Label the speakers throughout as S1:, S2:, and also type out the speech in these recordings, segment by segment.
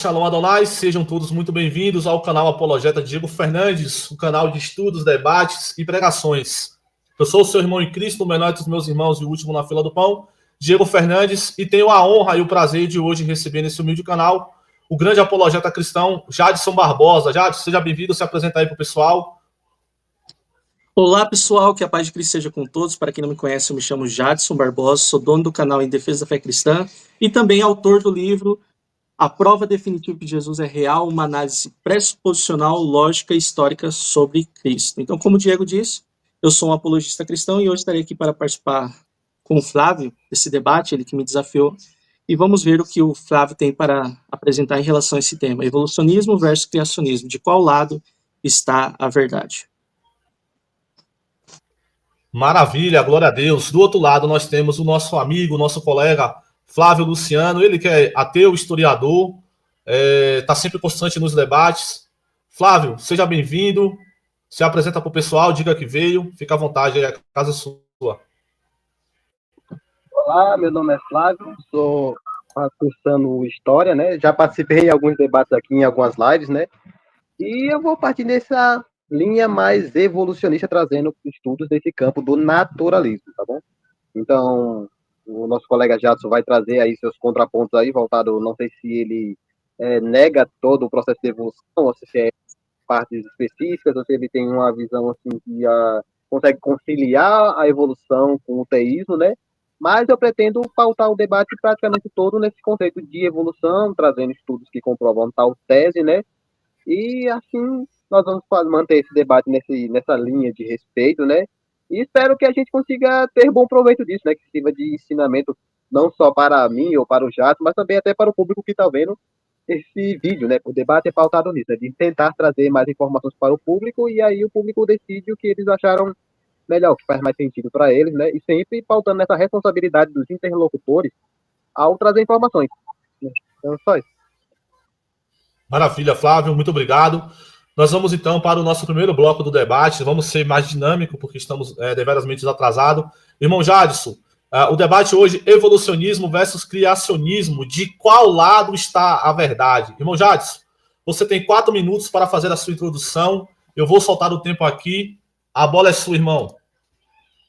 S1: Shalom Adonai, sejam todos muito bem-vindos ao canal Apologeta Diego Fernandes, um canal de estudos, debates e pregações. Eu sou o seu irmão em Cristo, o menor dos meus irmãos e o último na fila do pão, Diego Fernandes, e tenho a honra e o prazer de hoje receber nesse humilde canal o grande apologeta cristão Jadson Barbosa. Jadson, seja bem-vindo, se apresenta aí para o pessoal.
S2: Olá pessoal, que a paz de Cristo seja com todos. Para quem não me conhece, eu me chamo Jadson Barbosa, sou dono do canal Em Defesa da Fé Cristã e também autor do livro A Prova Definitiva de Jesus é Real, uma análise pressuposicional, lógica e histórica sobre Cristo. Então, como o Diego disse, eu sou um apologista cristão e hoje estarei aqui para participar com o Flávio desse debate, ele que me desafiou, e vamos ver o que o Flávio tem para apresentar em relação a esse tema, evolucionismo versus criacionismo, de qual lado está a verdade.
S1: Maravilha, glória a Deus. Do outro lado, nós temos o nosso amigo, nosso colega Flávio Luciano, ele que é ateu, historiador, está sempre constante nos debates. Flávio, seja bem-vindo, se apresenta para o pessoal, diga que veio, fica à vontade, a casa é sua.
S3: Olá, meu nome é Flávio, sou cursando História, né? Já participei em alguns debates aqui, em algumas lives, né? E eu vou partir dessa linha mais evolucionista, trazendo estudos desse campo do naturalismo, tá bom? Então, o nosso colega Jadson vai trazer aí seus contrapontos aí, voltado, não sei se ele nega todo o processo de evolução, ou se é partes específicas, ou se ele tem uma visão assim que consegue conciliar a evolução com o teísmo, né? Mas eu pretendo pautar o debate praticamente todo nesse conceito de evolução, trazendo estudos que comprovam tal tese, né? E assim nós vamos manter esse debate nessa linha de respeito, né? E espero que a gente consiga ter bom proveito disso, né? Que sirva de ensinamento não só para mim ou para o Jato, mas também até para o público que está vendo esse vídeo, né? O debate é pautado nisso, né? De tentar trazer mais informações para o público e aí o público decide o que eles acharam melhor, o que faz mais sentido para eles, né? E sempre pautando nessa responsabilidade dos interlocutores ao trazer informações. Então, só isso.
S1: Maravilha, Flávio, muito obrigado. Nós vamos então para o nosso primeiro bloco do debate. Vamos ser mais dinâmico, porque estamos deverasmente atrasados. Irmão Jadson, o debate hoje, evolucionismo versus criacionismo. De qual lado está a verdade? Irmão Jadson, você tem 4 minutos para fazer a sua introdução. Eu vou soltar o tempo aqui. A bola é sua, irmão.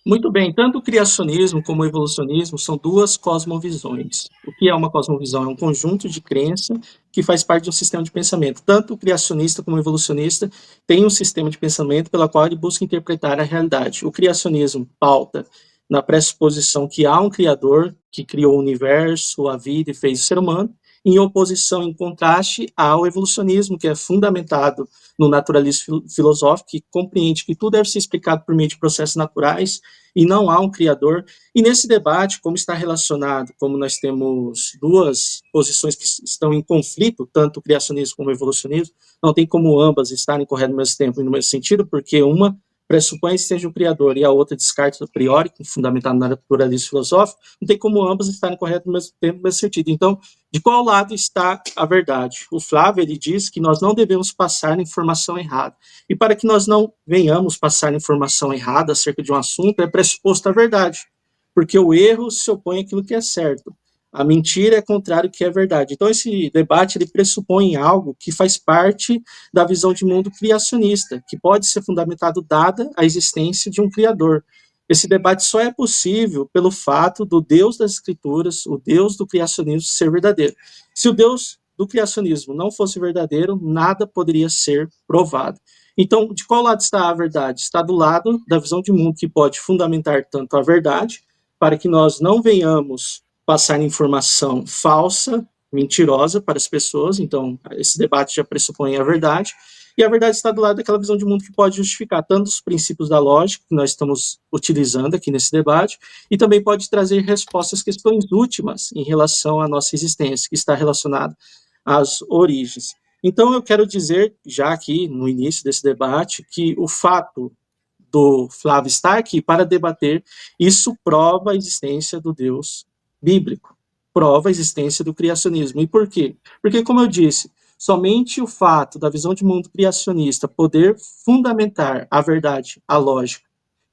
S2: Muito bem, tanto o criacionismo como o evolucionismo são duas cosmovisões. O que é uma cosmovisão? É um conjunto de crença que faz parte de um sistema de pensamento. Tanto o criacionista como o evolucionista tem um sistema de pensamento pela qual ele busca interpretar a realidade. O criacionismo pauta na pressuposição que há um criador que criou o universo, a vida e fez o ser humano, em oposição, em contraste ao evolucionismo, que é fundamentado no naturalismo filosófico, que compreende que tudo deve ser explicado por meio de processos naturais e não há um criador. E nesse debate, como está relacionado, como nós temos duas posições que estão em conflito, tanto o criacionismo como o evolucionismo, não tem como ambas estarem corretas ao mesmo tempo e no mesmo sentido, porque uma pressupõe que seja um criador e a outra descarta a priori, fundamentado no naturalismo filosófico, não tem como ambas estarem corretas ao mesmo tempo, no mesmo sentido. Então, de qual lado está a verdade? O Flávio, ele diz que nós não devemos passar informação errada. E para que nós não venhamos passar informação errada acerca de um assunto, é pressuposto a verdade. Porque o erro se opõe àquilo que é certo. A mentira é contrário ao que é verdade. Então, esse debate, ele pressupõe algo que faz parte da visão de mundo criacionista, que pode ser fundamentado dada a existência de um criador. Esse debate só é possível pelo fato do Deus das Escrituras, o Deus do criacionismo, ser verdadeiro. Se o Deus do criacionismo não fosse verdadeiro, nada poderia ser provado. Então, de qual lado está a verdade? Está do lado da visão de mundo que pode fundamentar tanto a verdade, para que nós não venhamos passar informação falsa, mentirosa para as pessoas. Então, esse debate já pressupõe a verdade. E a verdade está do lado daquela visão de mundo que pode justificar tanto os princípios da lógica que nós estamos utilizando aqui nesse debate, e também pode trazer respostas às questões últimas em relação à nossa existência, que está relacionada às origens. Então, eu quero dizer, já aqui no início desse debate, que o fato do Flávio estar aqui para debater, isso prova a existência do Deus bíblico, prova a existência do criacionismo. E por quê? Porque, como eu disse, somente o fato da visão de mundo criacionista poder fundamentar a verdade, a lógica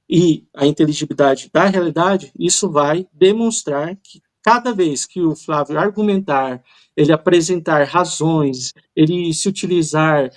S2: e a inteligibilidade da realidade, isso vai demonstrar que cada vez que o Flávio argumentar, ele apresentar razões, ele se utilizar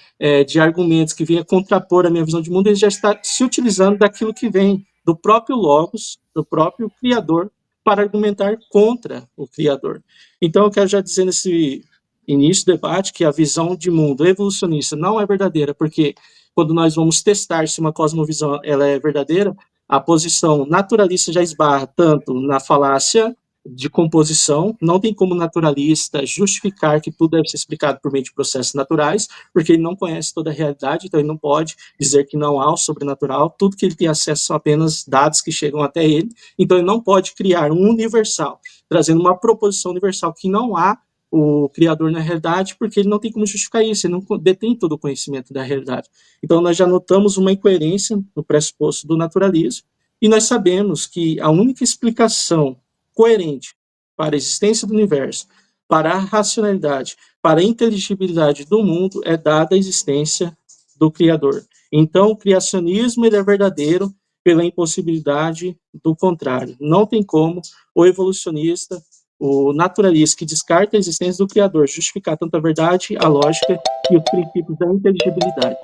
S2: de argumentos que venham contrapor a minha visão de mundo, ele já está se utilizando daquilo que vem do próprio Logos, do próprio Criador, para argumentar contra o Criador. Então, eu quero já dizer nesse início do debate que a visão de mundo evolucionista não é verdadeira, porque quando nós vamos testar se uma cosmovisão ela é verdadeira, a posição naturalista já esbarra tanto na falácia de composição, não tem como naturalista justificar que tudo deve ser explicado por meio de processos naturais, porque ele não conhece toda a realidade, então ele não pode dizer que não há o sobrenatural, tudo que ele tem acesso são apenas dados que chegam até ele, então ele não pode criar um universal, trazendo uma proposição universal que não há o Criador na realidade, porque ele não tem como justificar isso, ele não detém todo o conhecimento da realidade. Então nós já notamos uma incoerência no pressuposto do naturalismo, e nós sabemos que a única explicação coerente para a existência do universo, para a racionalidade, para a inteligibilidade do mundo, é dada a existência do Criador. Então, o criacionismo ele é verdadeiro pela impossibilidade do contrário. Não tem como o evolucionista, o naturalista que descarta a existência do Criador justificar tanto a verdade, a lógica e os princípios da inteligibilidade.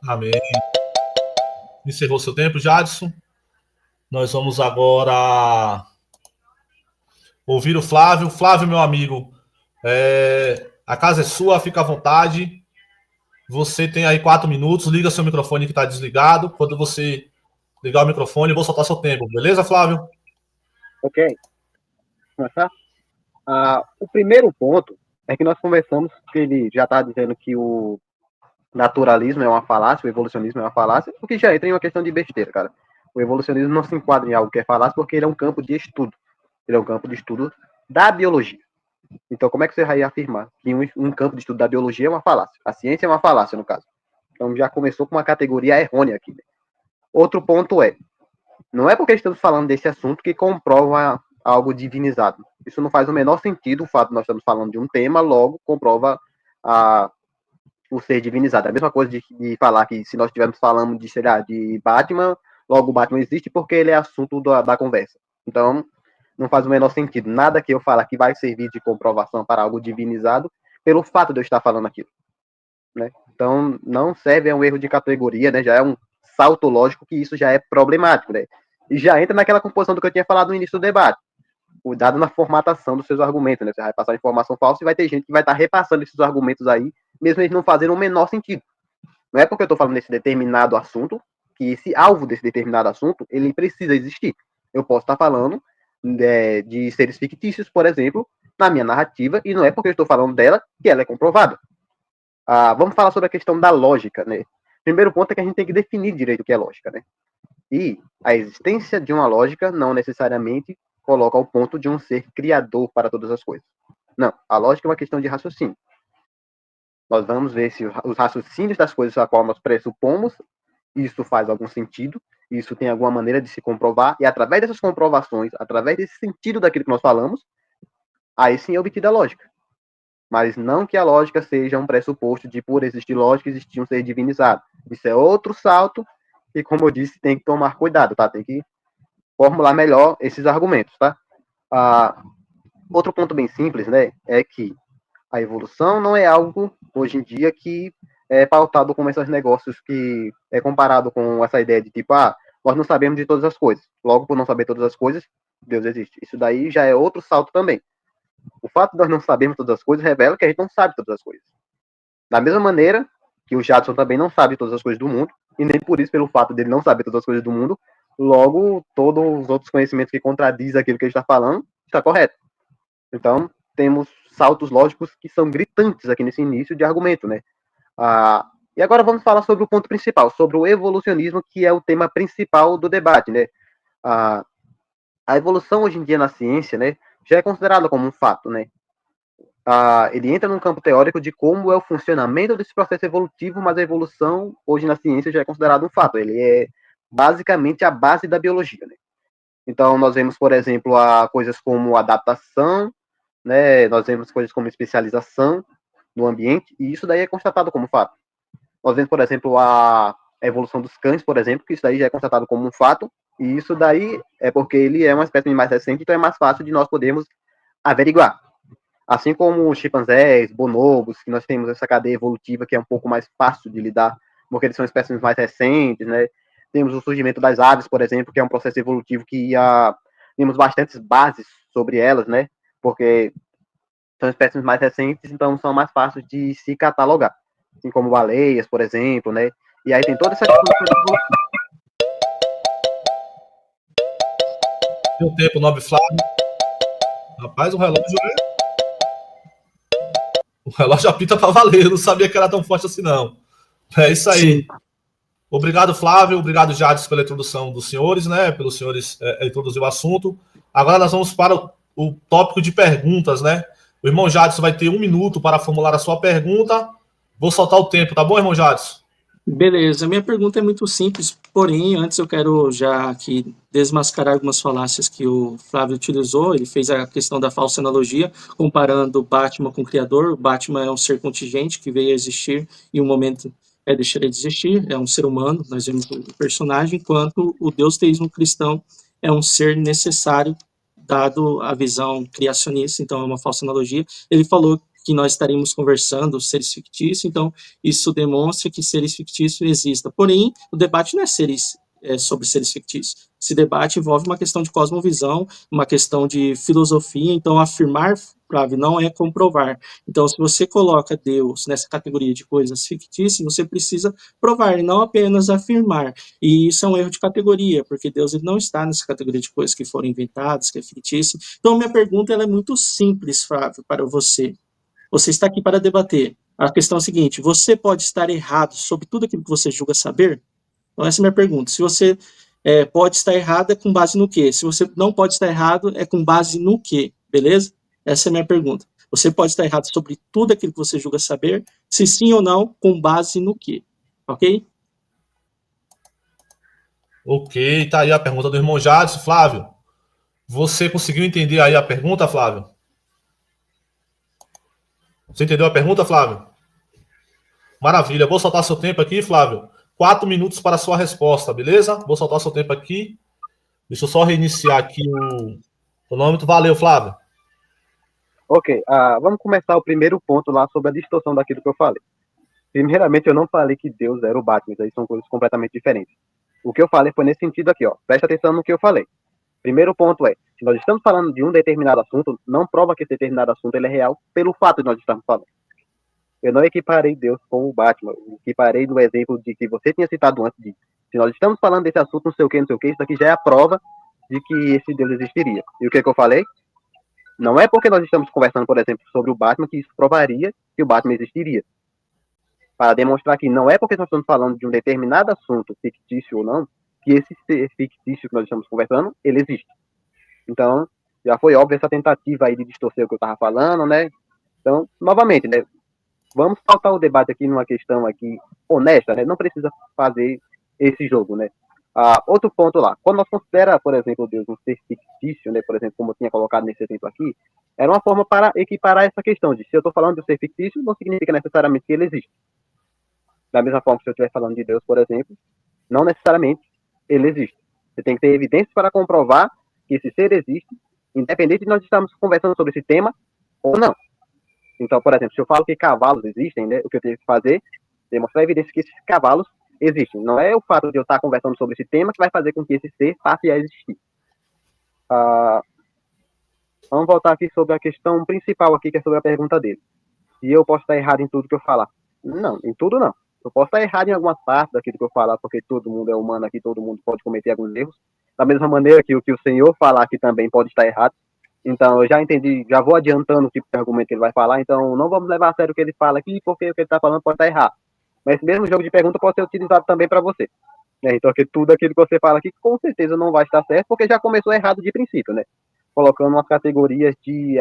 S1: Amém. Encerrou seu tempo, Jadson. Nós vamos agora ouvir o Flávio. Flávio, meu amigo, a casa é sua, fica à vontade. Você tem aí 4 minutos, liga seu microfone que está desligado. Quando você ligar o microfone, eu vou soltar seu tempo. Beleza, Flávio?
S3: Ok. Começar? O primeiro ponto é que nós conversamos, que ele já está dizendo que o naturalismo é uma falácia, o evolucionismo é uma falácia, o que já entra em uma questão de besteira, cara. O evolucionismo não se enquadra em algo que é falácia porque ele é um campo de estudo. Ele é um campo de estudo da biologia. Então, como é que você vai afirmar que um campo de estudo da biologia é uma falácia? A ciência é uma falácia, no caso. Então, já começou com uma categoria errônea aqui. Né? Outro ponto não é porque estamos falando desse assunto que comprova algo divinizado. Isso não faz o menor sentido, o fato de nós estamos falando de um tema, logo comprova o ser divinizado. É a mesma coisa de falar que se nós estivermos falando de, sei lá, de Batman, logo o Batman existe porque ele é assunto da conversa. Então, não faz o menor sentido. Nada que eu falar que vai servir de comprovação para algo divinizado pelo fato de eu estar falando aquilo. Né? Então, não serve, é um erro de categoria, né? Já é um salto lógico que isso já é problemático. Né? E já entra naquela composição do que eu tinha falado no início do debate. Cuidado na formatação dos seus argumentos. Né? Você vai passar informação falsa e vai ter gente que vai estar repassando esses argumentos aí, mesmo eles não fazendo o menor sentido. Não é porque eu estou falando desse determinado assunto que esse alvo desse determinado assunto ele precisa existir. Eu posso estar falando de seres fictícios, por exemplo, na minha narrativa, e não é porque eu estou falando dela que ela é comprovada. Vamos falar sobre a questão da lógica, né? Primeiro ponto é que a gente tem que definir direito o que é lógica, né? E a existência de uma lógica não necessariamente coloca ao ponto de um ser criador para todas as coisas. Não, a lógica é uma questão de raciocínio. Nós vamos ver se os raciocínios das coisas a qual nós pressupomos, isso faz algum sentido, isso tem alguma maneira de se comprovar, e através dessas comprovações, através desse sentido daquilo que nós falamos, aí sim é obtida a lógica. Mas não que a lógica seja um pressuposto de, por existir lógica, existir um ser divinizado. Isso é outro salto, e como eu disse, tem que tomar cuidado, tá? Tem que formular melhor esses argumentos, tá? Outro ponto bem simples, né, é que a evolução não é algo, hoje em dia, que é pautado como esses negócios que é comparado com essa ideia de tipo, nós não sabemos de todas as coisas. Logo, por não saber todas as coisas, Deus existe. Isso daí já é outro salto também. O fato de nós não sabermos todas as coisas revela que a gente não sabe todas as coisas. Da mesma maneira que o Jadson também não sabe todas as coisas do mundo, e nem por isso, pelo fato dele não saber todas as coisas do mundo, logo, todos os outros conhecimentos que contradizem aquilo que ele está falando, está correto. Então, temos saltos lógicos que são gritantes aqui nesse início de argumento, né? E agora vamos falar sobre o ponto principal, sobre o evolucionismo, que é o tema principal do debate, né? A evolução hoje em dia na ciência, né, já é considerada como um fato, né? Ele entra num campo teórico de como é o funcionamento desse processo evolutivo, mas a evolução hoje na ciência já é considerado um fato. Ele é basicamente a base da biologia, né? Então, nós vemos, por exemplo, coisas como adaptação, né? Nós vemos coisas como especialização no ambiente, e isso daí é constatado como fato. Nós vemos, por exemplo, a evolução dos cães, por exemplo, que isso daí já é constatado como um fato, E isso daí é porque ele é uma espécie mais recente, então é mais fácil de nós podermos averiguar. Assim como os chimpanzés, bonobos, que nós temos essa cadeia evolutiva que é um pouco mais fácil de lidar, porque eles são espécies mais recentes, né? Temos o surgimento das aves, por exemplo, que é um processo evolutivo que temos bastantes bases sobre elas, né? Porque são espécies mais recentes, então são mais fáceis de se catalogar. Assim como baleias, por exemplo, né? E aí tem toda essa questão de
S1: Deu tempo, nobre Flávio. Rapaz, o relógio apita para valer. Eu não sabia que era tão forte assim, não. É isso aí.
S2: Sim.
S1: Obrigado, Flávio. Obrigado, Jades, pela introdução dos senhores, né? Pelos senhores introduzir o assunto. Agora nós vamos para o tópico de perguntas, né? O irmão Jadson vai ter 1 minuto para formular a sua pergunta. Vou soltar o tempo, tá bom, irmão Jadson?
S2: Beleza, minha pergunta é muito simples, porém, antes eu quero já aqui desmascarar algumas falácias que o Flávio utilizou. Ele fez a questão da falsa analogia, comparando o Batman com o Criador. O Batman é um ser contingente que veio a existir e um momento deixaria de existir, é um ser humano, nós vemos o personagem, enquanto o Deus teísmo cristão é um ser necessário, dado a visão criacionista, então é uma falsa analogia. Ele falou que nós estaríamos conversando seres fictícios, então isso demonstra que seres fictícios existam. Porém, o debate não é sobre seres fictícios. Esse debate envolve uma questão de cosmovisão, uma questão de filosofia, então afirmar, Flávio, não é comprovar. Então, se você coloca Deus nessa categoria de coisas fictícias, você precisa provar, e não apenas afirmar. E isso é um erro de categoria, porque Deus ele não está nessa categoria de coisas que foram inventadas, que é fictícia. Então, minha pergunta ela é muito simples, Flávio, para você. Você está aqui para debater. A questão é a seguinte: você pode estar errado sobre tudo aquilo que você julga saber? Então, essa é a minha pergunta. Se você pode estar errado, é com base no quê? Se você não pode estar errado, é com base no quê? Beleza? Essa é a minha pergunta. Você pode estar errado sobre tudo aquilo que você julga saber? Se sim ou não, com base no quê? Ok?
S1: Ok, tá aí a pergunta do irmão Jadson. Flávio, você conseguiu entender aí a pergunta, Flávio? Você entendeu a pergunta, Flávio? Maravilha. Vou soltar seu tempo aqui, Flávio. 4 minutos para a sua resposta, beleza? Vou soltar seu tempo aqui. Deixa eu só reiniciar aqui o cronômetro. Valeu, Flávio.
S3: Ok, vamos começar o primeiro ponto lá sobre a distorção daquilo que eu falei. Primeiramente, eu não falei que Deus era o Batman, aí são coisas completamente diferentes. O que eu falei foi nesse sentido aqui, ó. Presta atenção no que eu falei. Primeiro ponto é, se nós estamos falando de um determinado assunto, não prova que esse determinado assunto ele é real pelo fato de nós estarmos falando. Eu não equiparei Deus com o Batman, eu equiparei no exemplo de que você tinha citado antes disso. Se nós estamos falando desse assunto, não sei o que, isso daqui já é a prova de que esse Deus existiria. E o que eu falei? Não é porque nós estamos conversando, por exemplo, sobre o Batman que isso provaria que o Batman existiria. Para demonstrar que não é porque nós estamos falando de um determinado assunto, fictício ou não, que esse ser fictício que nós estamos conversando, ele existe. Então, já foi óbvio essa tentativa aí de distorcer o que eu estava falando, né? Então, novamente, né? Vamos pautar o debate aqui numa questão aqui honesta, né? Não precisa fazer esse jogo, né? Outro ponto lá, quando nós consideramos, por exemplo, Deus um ser fictício, né? Por exemplo, como eu tinha colocado nesse exemplo aqui, era uma forma para equiparar essa questão de se eu estou falando de um ser fictício, não significa necessariamente que ele existe. Da mesma forma que se eu estiver falando de Deus, por exemplo, não necessariamente ele existe. Você tem que ter evidências para comprovar que esse ser existe, independente de nós estarmos conversando sobre esse tema ou não. Então, por exemplo, se eu falo que cavalos existem, né, o que eu tenho que fazer é demonstrar evidência que esses cavalos existem. Não é o fato de eu estar conversando sobre esse tema que vai fazer com que esse ser passe a existir. Vamos voltar aqui sobre a questão principal aqui, que é sobre a pergunta dele. Se eu posso estar errado em tudo que eu falar. Não, em tudo não. Eu posso estar errado em algumas partes daquilo que eu falar, porque todo mundo é humano aqui, todo mundo pode cometer alguns erros. Da mesma maneira que o que o senhor falar aqui também pode estar errado. Então, eu já entendi, já vou adiantando o tipo de argumento que ele vai falar, então não vamos levar a sério o que ele fala aqui, porque o que ele está falando pode estar errado. Mas esse mesmo jogo de pergunta pode ser utilizado também para você. Né? Então, tudo aquilo que você fala aqui, com certeza não vai estar certo, porque já começou errado de princípio, né? Colocando umas categorias de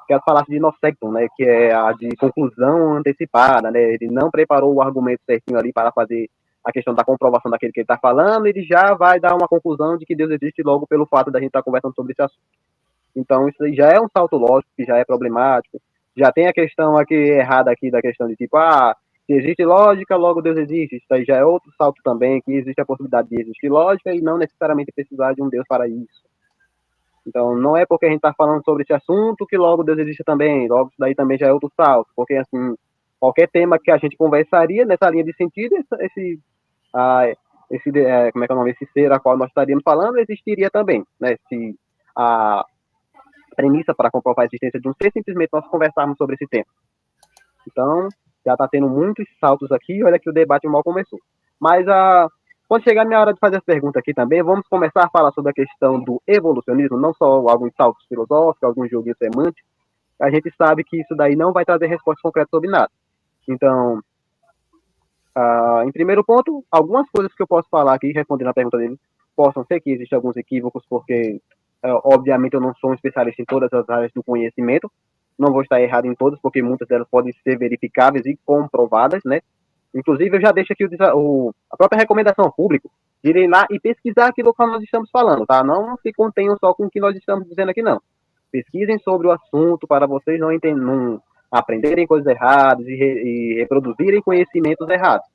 S3: que é a falácia de Nosecton, né, que é a de conclusão antecipada, né, ele não preparou o argumento certinho ali para fazer a questão da comprovação daquele que ele está falando, ele já vai dar uma conclusão de que Deus existe logo pelo fato da gente estar conversando sobre esse assunto. Então, isso aí já é um salto lógico, que já é problemático, já tem a questão aqui errada aqui da questão de tipo, Se existe lógica, logo Deus existe. Isso aí já é outro salto também, que existe a possibilidade de existir lógica e não necessariamente precisar de um Deus para isso. Então, não é porque a gente está falando sobre esse assunto que logo Deus existe também. Logo, isso daí também já é outro salto. Porque, assim, qualquer tema que a gente conversaria nessa linha de sentido, como é que é o nome? Esse ser a qual nós estaríamos falando existiria também, né? Se a premissa para comprovar a existência de um ser, simplesmente nós conversarmos sobre esse tema. Então, já está tendo muitos saltos aqui, olha que o debate mal começou. Mas quando chegar a minha hora de fazer as perguntas aqui também, vamos começar a falar sobre a questão do evolucionismo, não só alguns saltos filosóficos, alguns joguinhos semânticos. A gente sabe que isso daí não vai trazer respostas concretas sobre nada. Então, em primeiro ponto, algumas coisas que eu posso falar aqui, respondendo a pergunta dele, possam ser que existem alguns equívocos, porque, obviamente, eu não sou um especialista em todas as áreas do conhecimento, não vou estar errado em todas, porque muitas delas podem ser verificáveis e comprovadas, né? Inclusive, eu já deixo aqui a própria recomendação ao público, de irem lá e pesquisar aquilo que nós estamos falando, tá? Não se contenham só com o que nós estamos dizendo aqui, não. Pesquisem sobre o assunto para vocês não aprenderem coisas erradas e reproduzirem conhecimentos errados.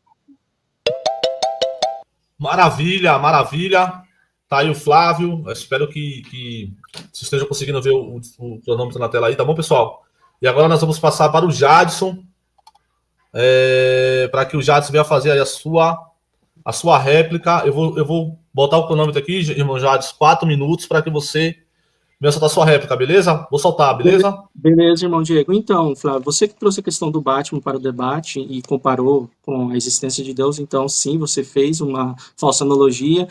S1: Maravilha, maravilha. Tá aí o Flávio. Eu espero que vocês estejam conseguindo ver o cronômetro na tela aí, tá bom, pessoal? E agora nós vamos passar para o Jadson, para que o Jadson venha fazer aí a sua réplica. Eu vou botar o cronômetro aqui, irmão Jadson, 4 minutos, para que você venha soltar a sua réplica, beleza? Vou soltar, beleza?
S2: Beleza, irmão Diego. Então, Flávio, você que trouxe a questão do Batman para o debate e comparou com a existência de Deus, então sim, você fez uma falsa analogia.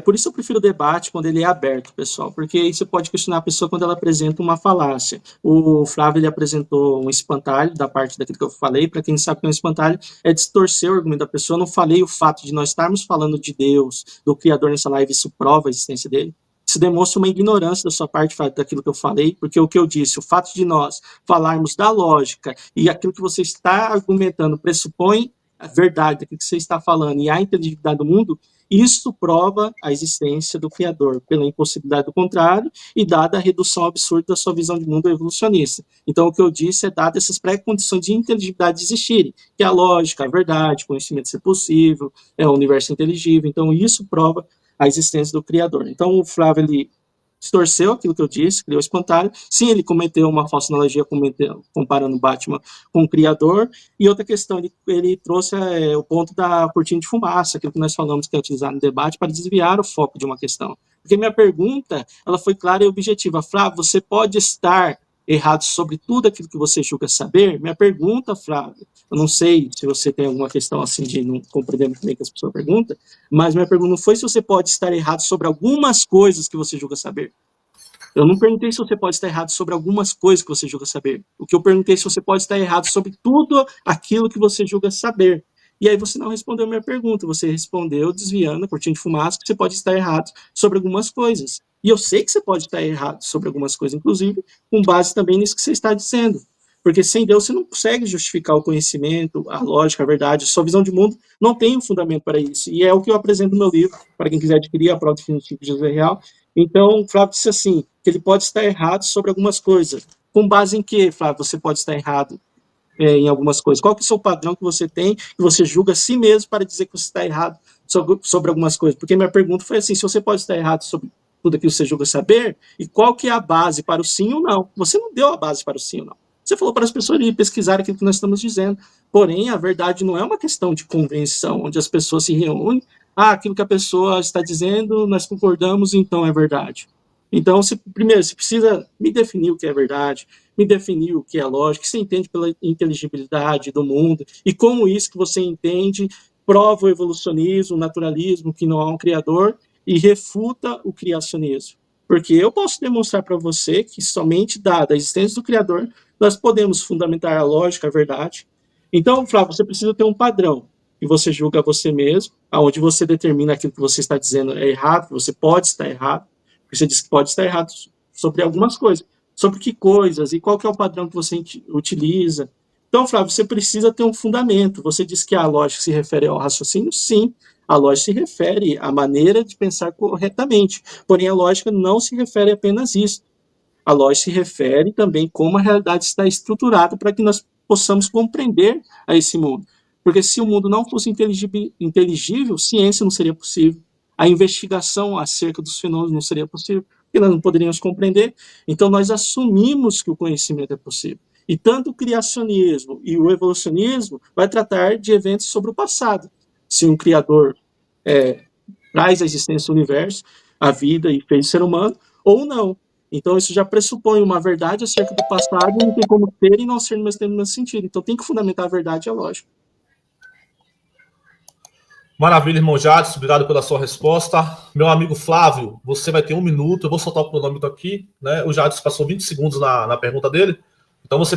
S2: Por isso eu prefiro o debate quando ele é aberto, pessoal, porque aí você pode questionar a pessoa quando ela apresenta uma falácia. O Flávio, ele apresentou um espantalho da parte daquilo que eu falei. Para quem sabe que é um espantalho, é distorcer o argumento da pessoa. Eu não falei o fato de nós estarmos falando de Deus, do Criador nessa live, isso prova a existência dele. Isso demonstra uma ignorância da sua parte daquilo que eu falei, porque o que eu disse, o fato de nós falarmos da lógica e aquilo que você está argumentando pressupõe a verdade daquilo que você está falando e a inteligibilidade do mundo, isso prova a existência do Criador, pela impossibilidade do contrário e dada a redução absurda da sua visão de mundo evolucionista. Então, o que eu disse é dada essas pré-condições de inteligibilidade existirem, que é a lógica, a verdade, o conhecimento ser possível, o universo inteligível. Então, isso prova a existência do Criador. Então, o Flávio, ele distorceu aquilo que eu disse, criou espantalho. Sim, ele cometeu uma falsa analogia comparando Batman com o Criador. E outra questão, ele trouxe o ponto da cortina de fumaça, aquilo que nós falamos que é utilizado no debate para desviar o foco de uma questão. Porque minha pergunta, ela foi clara e objetiva. Flávio, você pode estar errado sobre tudo aquilo que você julga saber? Minha pergunta, Flávio, eu não sei se você tem alguma questão assim de não compreender muito bem o que as pessoas perguntam, mas minha pergunta não foi se você pode estar errado sobre algumas coisas que você julga saber. Eu não perguntei se você pode estar errado sobre algumas coisas que você julga saber. O que eu perguntei é se você pode estar errado sobre tudo aquilo que você julga saber. E aí você não respondeu a minha pergunta, você respondeu desviando a cortina de fumaça que você pode estar errado sobre algumas coisas. E eu sei que você pode estar errado sobre algumas coisas, inclusive com base também nisso que você está dizendo. Porque sem Deus você não consegue justificar o conhecimento, a lógica, a verdade, a sua visão de mundo não tem um fundamento para isso. E é o que eu apresento no meu livro, para quem quiser adquirir a prova definitiva de Jesus é real. Então, o Flávio disse assim, que ele pode estar errado sobre algumas coisas. Com base em que, Flávio, você pode estar errado em algumas coisas? Qual que é o seu padrão que você tem, que você julga a si mesmo para dizer que você está errado sobre algumas coisas? Porque minha pergunta foi assim, se você pode estar errado sobre tudo aquilo que você julga saber, e qual que é a base para o sim ou não? Você não deu a base para o sim ou não. Você falou para as pessoas pesquisarem aquilo que nós estamos dizendo. Porém, a verdade não é uma questão de convenção, onde as pessoas se reúnem, aquilo que a pessoa está dizendo, nós concordamos, então é verdade. Então, primeiro, você precisa me definir o que é verdade, me definir o que é lógico, você entende pela inteligibilidade do mundo, e como isso que você entende prova o evolucionismo, o naturalismo, que não há um criador, e refuta o criacionismo. Porque eu posso demonstrar para você que somente dada a existência do Criador, nós podemos fundamentar a lógica, a verdade. Então, Flávio, você precisa ter um padrão que você julga você mesmo, aonde você determina aquilo que você está dizendo é errado, que você pode estar errado, porque você diz que pode estar errado sobre algumas coisas. Sobre que coisas e qual que é o padrão que você utiliza. Então, Flávio, você precisa ter um fundamento. Você diz que a lógica se refere ao raciocínio? Sim. A lógica se refere à maneira de pensar corretamente. Porém, a lógica não se refere apenas a isso. A lógica se refere também como a realidade está estruturada para que nós possamos compreender a esse mundo. Porque se o mundo não fosse inteligível, ciência não seria possível. A investigação acerca dos fenômenos não seria possível, porque nós não poderíamos compreender. Então, nós assumimos que o conhecimento é possível. E tanto o criacionismo e o evolucionismo vai tratar de eventos sobre o passado. Se um criador traz à existência o universo, a vida e fez o ser humano, ou não. Então, isso já pressupõe uma verdade acerca do passado e não tem como ter e não ser no mesmo sentido. Então, tem que fundamentar a verdade, é lógico.
S1: Maravilha, irmão Jadson, obrigado pela sua resposta. Meu amigo Flávio, você vai ter 1 minuto, eu vou soltar o cronômetro aqui, né? O Jadson passou 20 segundos na pergunta dele, então você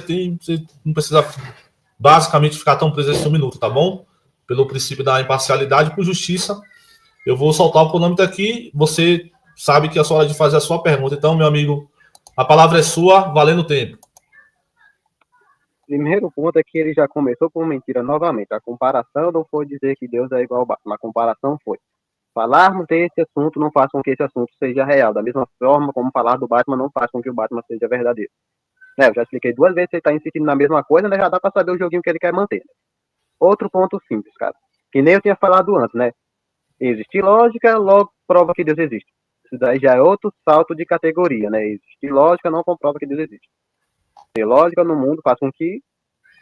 S1: não precisa basicamente ficar tão preso esse 1 minuto, tá bom? Pelo princípio da imparcialidade, por justiça, eu vou soltar o cronômetro aqui, você sabe que é a sua hora de fazer a sua pergunta. Então, meu amigo, a palavra é sua, valendo o tempo.
S3: Primeiro ponto é que ele já começou com mentira novamente. A comparação não foi dizer que Deus é igual ao Batman. A comparação foi falarmos desse assunto não faz com que esse assunto seja real. Da mesma forma como falar do Batman não faz com que o Batman seja verdadeiro. Eu já expliquei 2 vezes, você está insistindo na mesma coisa, né? Já dá para saber o joguinho que ele quer manter. Outro ponto simples, cara. Que nem eu tinha falado antes, né? Existe lógica, logo prova que Deus existe. Isso daí já é outro salto de categoria, né? Existe lógica, não comprova que Deus existe. Ter lógica no mundo faz com que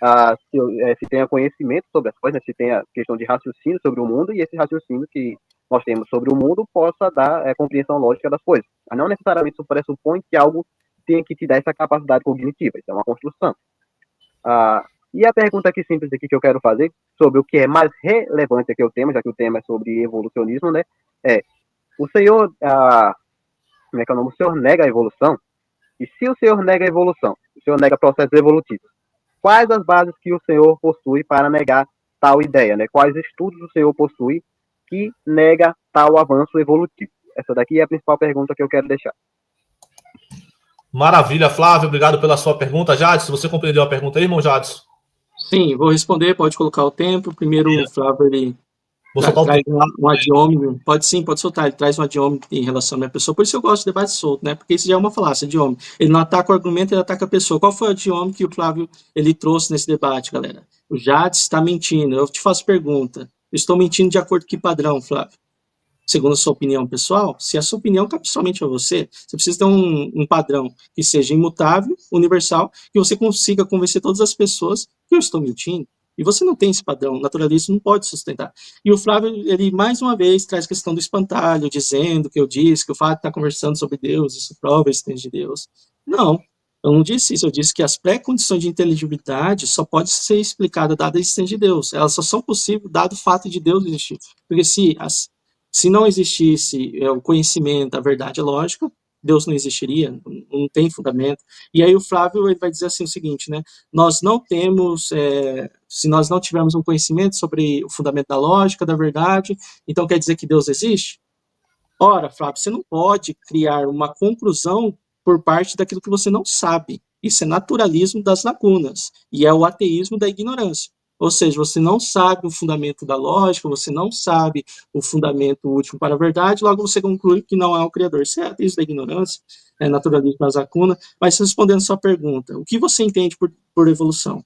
S3: se tenha conhecimento sobre as coisas, se tenha questão de raciocínio sobre o mundo, e esse raciocínio que nós temos sobre o mundo possa dar compreensão lógica das coisas. Mas não necessariamente isso pressupõe que algo tenha que te dar essa capacidade cognitiva. Isso é uma construção. E a pergunta aqui simples aqui que eu quero fazer, sobre o que é mais relevante aqui o tema, já que o tema é sobre evolucionismo, né? O Senhor, como é que é o nome? O Senhor nega a evolução? E se o Senhor nega a evolução, o Senhor nega processos evolutivos, quais as bases que o Senhor possui para negar tal ideia, né? Quais estudos o Senhor possui que nega tal avanço evolutivo? Essa daqui é a principal pergunta que eu quero deixar.
S1: Maravilha, Flávio, obrigado pela sua pergunta. Jadson, você compreendeu a pergunta aí, irmão Jadson?
S2: Sim, vou responder, pode colocar o tempo. Primeiro, o Flávio, ele traz um adiômeno. Pode soltar, ele traz um adiômeno em relação à minha pessoa. Por isso eu gosto de debate solto, né? Porque isso já é uma falácia, adiômeno. Ele não ataca o argumento, ele ataca a pessoa. Qual foi o adiômeno que o Flávio ele trouxe nesse debate, galera? O Jadson está mentindo. Eu te faço pergunta. Estou mentindo de acordo com que padrão, Flávio? Segundo a sua opinião pessoal, se a sua opinião cabe somente a você, você precisa ter um padrão que seja imutável, universal, que você consiga convencer todas as pessoas que eu estou mentindo. E você não tem esse padrão, o naturalismo não pode sustentar. E o Flávio, ele mais uma vez traz a questão do espantalho, dizendo que eu disse que o fato de estar conversando sobre Deus, isso prova a existência de Deus. Não, eu não disse isso, eu disse que as pré-condições de inteligibilidade só podem ser explicadas dada a existência de Deus. Elas só são possíveis dado o fato de Deus existir. Porque se não existisse o conhecimento, a verdade, a lógica, Deus não existiria, não tem fundamento. E aí o Flávio ele vai dizer assim o seguinte, né? Nós não temos, se nós não tivermos um conhecimento sobre o fundamento da lógica, da verdade, então quer dizer que Deus existe? Ora, Flávio, você não pode criar uma conclusão por parte daquilo que você não sabe. Isso é naturalismo das lacunas, e é o ateísmo da ignorância. Ou seja, você não sabe o fundamento da lógica, você não sabe o fundamento último para a verdade, logo você conclui que não é o Criador. Isso é ateísmo da ignorância, é naturalismo das lacunas. Mas respondendo a sua pergunta, o que você entende por evolução?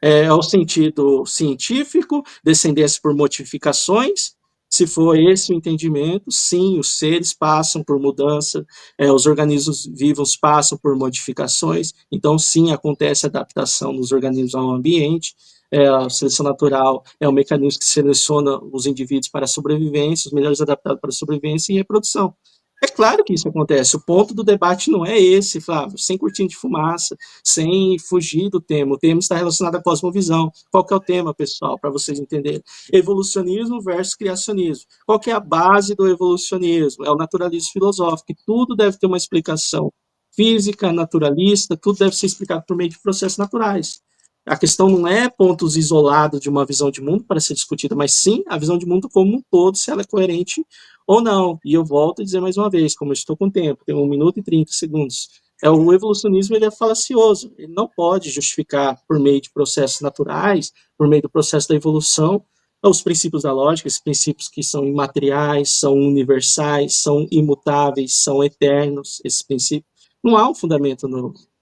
S2: É o sentido científico, descendência por modificações. Se for esse o entendimento, sim, os seres passam por mudança, os organismos vivos passam por modificações, então sim, acontece adaptação dos organismos ao ambiente. A seleção natural é um mecanismo que seleciona os indivíduos para a sobrevivência, os melhores adaptados para a sobrevivência e reprodução. É claro que isso acontece, o ponto do debate não é esse, Flávio, sem cortina de fumaça, sem fugir do tema. O tema está relacionado à cosmovisão. Qual que é o tema, pessoal, para vocês entenderem? Evolucionismo versus criacionismo. Qual que é a base do evolucionismo? É o naturalismo filosófico, que tudo deve ter uma explicação física, naturalista, tudo deve ser explicado por meio de processos naturais. A questão não é pontos isolados de uma visão de mundo para ser discutida, mas sim a visão de mundo como um todo, se ela é coerente ou não. E eu volto a dizer mais uma vez, como eu estou com tempo, tenho 1 minuto e 30 segundos. O evolucionismo ele é falacioso, ele não pode justificar por meio de processos naturais, por meio do processo da evolução, os princípios da lógica, esses princípios que são imateriais, são universais, são imutáveis, são eternos, esses princípios. Não há um fundamento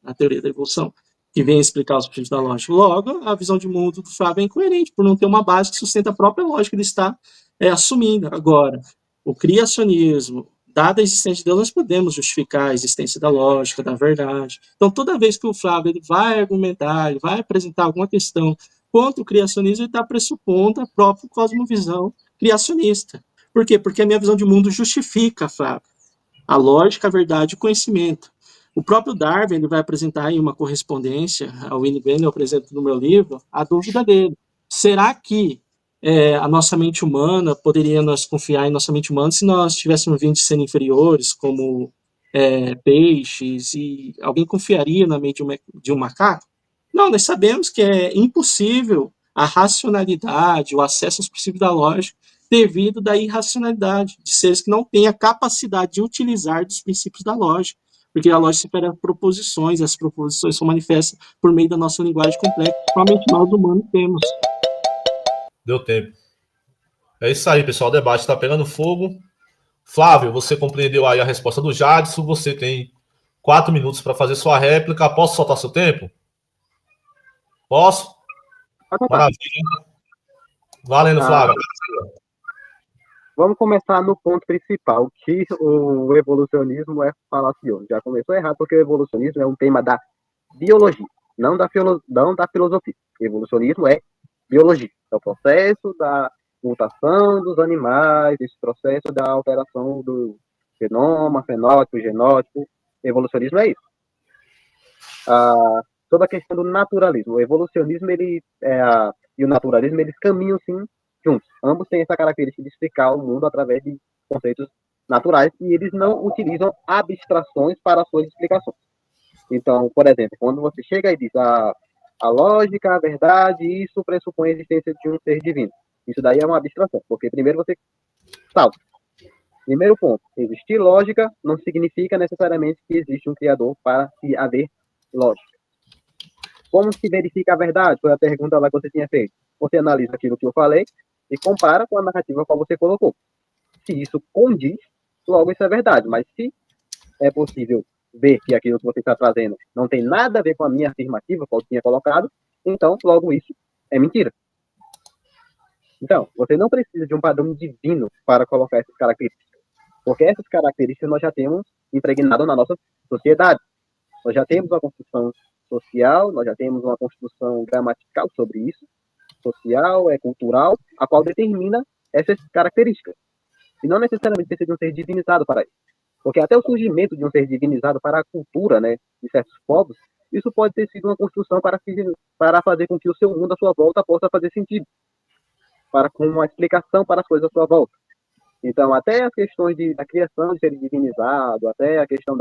S2: na teoria da evolução. que vem explicar os princípios da lógica. Logo, a visão de mundo do Flávio é incoerente, por não ter uma base que sustenta a própria lógica que ele está assumindo. Agora, o criacionismo, dada a existência de Deus, nós podemos justificar a existência da lógica, da verdade. Então, toda vez que o Flávio ele vai argumentar, ele vai apresentar alguma questão contra o criacionismo, ele está pressupondo a própria cosmovisão criacionista. Por quê? Porque a minha visão de mundo justifica, Flávio, a lógica, a verdade e o conhecimento. O próprio Darwin ele vai apresentar em uma correspondência, ao Winnie Bennett, eu apresento no meu livro, a dúvida dele. Será que a nossa mente humana, poderia nós confiar em nossa mente humana se nós tivéssemos vindo de ser inferiores, como peixes, e alguém confiaria na mente de um macaco? Não, nós sabemos que é impossível a racionalidade, o acesso aos princípios da lógica, devido da irracionalidade de seres que não têm a capacidade de utilizar dos princípios da lógica, porque a lógica se refere a proposições, e as proposições são manifestas por meio da nossa linguagem complexa, que somente nós humanos temos.
S1: Deu tempo. É isso aí, pessoal. O debate está pegando fogo. Flávio, você compreendeu aí a resposta do Jadson. Você tem 4 minutos para fazer sua réplica. Posso soltar seu tempo? Posso? Maravilha. Valendo, Flávio.
S3: Vamos começar no ponto principal, que o evolucionismo é falacioso. Já começou errado, porque o evolucionismo é um tema da biologia, não da filosofia. O evolucionismo é biologia. É o processo da mutação dos animais, esse processo da alteração do genoma, fenótipo, genótipo. O evolucionismo é isso. Toda a questão do naturalismo. O evolucionismo e o naturalismo, eles caminham, sim, juntos. Ambos têm essa característica de explicar o mundo através de conceitos naturais e eles não utilizam abstrações para suas explicações. Então, por exemplo, quando você chega e diz a lógica, a verdade, isso pressupõe a existência de um ser divino. Isso daí é uma abstração, porque primeiro você salta. Primeiro ponto, existir lógica não significa necessariamente que existe um criador para se haver lógica. Como se verifica a verdade? Foi a pergunta lá que você tinha feito. Você analisa aquilo que eu falei e compara com a narrativa que você colocou. Se isso condiz, logo isso é verdade. Mas se é possível ver que aquilo que você está trazendo não tem nada a ver com a minha afirmativa, que eu tinha colocado, então, logo isso é mentira. Então, você não precisa de um padrão divino para colocar essas características. Porque essas características nós já temos impregnado na nossa sociedade. Nós já temos uma construção social, nós já temos uma construção gramatical sobre isso, social, cultural, a qual determina essas características. E não necessariamente precisa de um ser divinizado para isso. Porque até o surgimento de um ser divinizado para a cultura, né, de certos povos, isso pode ter sido uma construção para fazer com que o seu mundo à sua volta possa fazer sentido. Com uma explicação para as coisas à sua volta. Então, até as questões da criação de seres divinizados, até a questão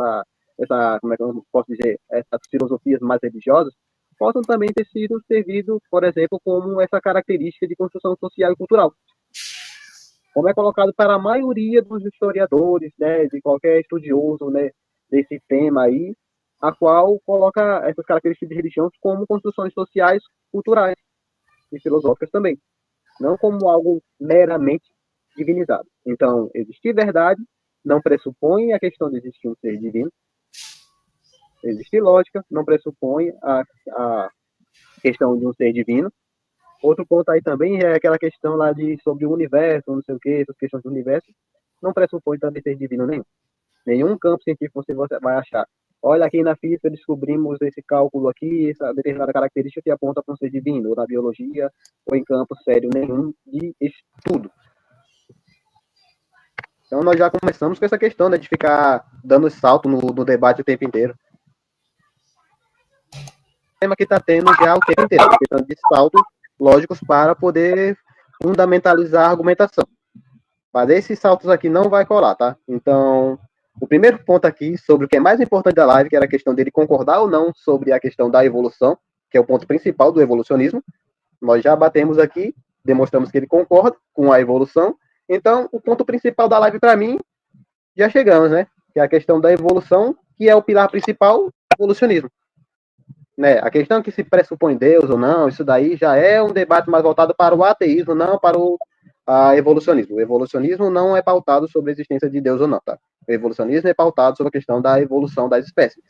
S3: como é que eu posso dizer, essas filosofias mais religiosas, possam também ter sido servido, por exemplo, como essa característica de construção social e cultural. Como é colocado para a maioria dos historiadores, né, de qualquer estudioso, né, desse tema aí, a qual coloca essas características de religião como construções sociais, culturais e filosóficas também, não como algo meramente divinizado. Então, existir verdade não pressupõe a questão de existir um ser divino. Existir lógica não pressupõe a questão de um ser divino. Outro ponto aí também é aquela questão lá sobre o universo, não sei o que, essas questões do universo, não pressupõe também ser divino nenhum. Nenhum campo científico você vai achar. Olha, aqui na física descobrimos esse cálculo aqui, essa determinada característica que aponta para um ser divino, ou na biologia, ou em campo sério nenhum de estudo. Então, nós já começamos com essa questão, né, de ficar dando salto no debate o tempo inteiro. O tema que está tendo já o tempo inteiro, a questão de saltos lógicos para poder fundamentalizar a argumentação. Mas esses saltos aqui não vai colar, tá? Então, o primeiro ponto aqui, sobre o que é mais importante da live, que era a questão dele concordar ou não sobre a questão da evolução, que é o ponto principal do evolucionismo, nós já batemos aqui, demonstramos que ele concorda com a evolução. Então, o ponto principal da live para mim, já chegamos, né? Que é a questão da evolução, que é o pilar principal do evolucionismo. Né? A questão que se pressupõe Deus ou não, isso daí já é um debate mais voltado para o ateísmo, não para o evolucionismo. O evolucionismo não é pautado sobre a existência de Deus ou não, tá? O evolucionismo é pautado sobre a questão da evolução das espécies.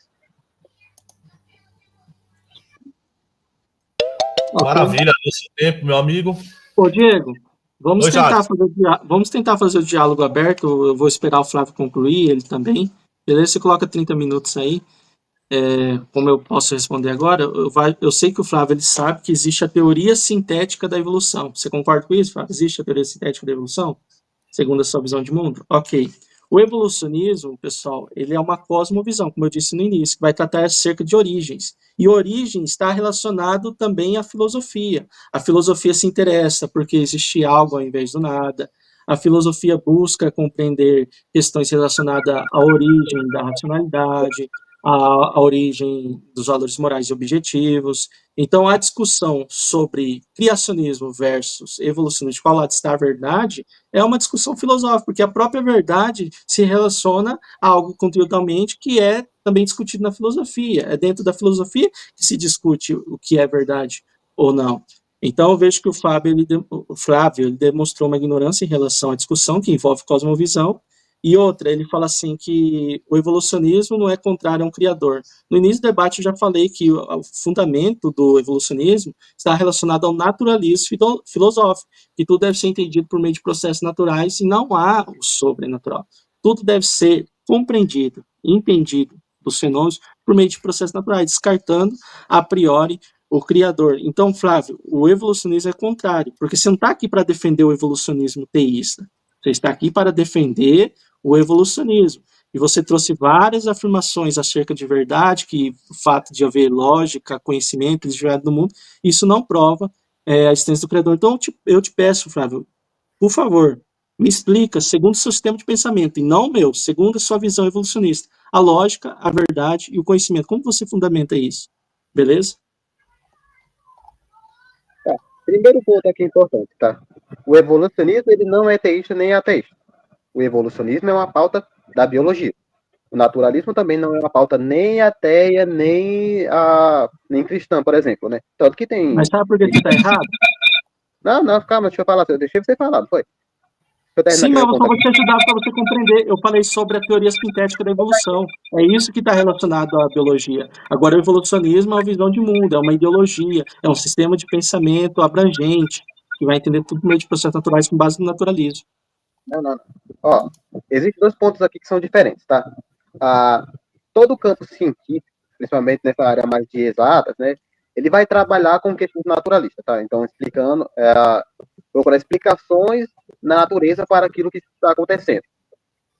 S1: Maravilha, nesse tempo, meu amigo.
S2: Ô, Diego, vamos
S1: Oi,
S2: tentar
S1: Jade.
S2: fazer, vamos tentar fazer o diálogo aberto. Eu vou esperar o Flávio concluir, ele também. Beleza? Você coloca 30 minutos aí. Como eu posso responder agora, eu sei que o Flávio ele sabe que existe a teoria sintética da evolução. Você concorda com isso, Flávio? Existe a teoria sintética da evolução? Segundo a sua visão de mundo? Ok. O evolucionismo, pessoal, ele é uma cosmovisão, como eu disse no início, que vai tratar acerca de origens. E origem está relacionado também à filosofia. A filosofia se interessa porque existe algo ao invés do nada. A filosofia busca compreender questões relacionadas à origem da racionalidade, à origem dos valores morais e objetivos. Então, a discussão sobre criacionismo versus evolucionismo, de qual lado está a verdade, é uma discussão filosófica, porque a própria verdade se relaciona a algo conteudalmente que é também discutido na filosofia. É dentro da filosofia que se discute o que é verdade ou não. Então, eu vejo que o Flávio ele demonstrou uma ignorância em relação à discussão que envolve cosmovisão. E outra, ele fala assim que o evolucionismo não é contrário a um criador. No início do debate eu já falei que o fundamento do evolucionismo está relacionado ao naturalismo filosófico, que tudo deve ser entendido por meio de processos naturais e não há o sobrenatural. Tudo deve ser compreendido, entendido dos fenômenos por meio de processos naturais, descartando a priori o criador. Então, Flávio, o evolucionismo é contrário, porque você não está aqui para defender o evolucionismo teísta, você está aqui para defender o evolucionismo. E você trouxe várias afirmações acerca de verdade, que o fato de haver lógica, conhecimento, eles no mundo, isso não prova a existência do Criador. Então, eu te peço, Flávio, por favor, me explica, segundo o seu sistema de pensamento, e não o meu, segundo a sua visão evolucionista, a lógica, a verdade e o conhecimento. Como você fundamenta isso? Beleza?
S3: Primeiro ponto aqui importante, tá? O evolucionismo ele não é teísta nem ateísta. O evolucionismo é uma pauta da biologia. O naturalismo também não é uma pauta nem ateia, nem cristã, por exemplo, né? Tanto que tem...
S2: Mas sabe por que você está errado?
S3: Não, calma, deixa eu falar. Eu deixei você falar, não foi?
S2: Sim, mas eu só vou te ajudar para você compreender. Eu falei sobre a teoria sintética da evolução. É isso que está relacionado à biologia. Agora, o evolucionismo é uma visão de mundo, é uma ideologia, é um sistema de pensamento abrangente, que vai entender tudo por meio de processos naturais com base no naturalismo.
S3: Não. Ó, existem dois pontos aqui que são diferentes, tá? Todo o campo científico, principalmente nessa área mais de exatas, né? Ele vai trabalhar com questões naturalistas, tá? Então, explicando, procurar explicações na natureza para aquilo que está acontecendo.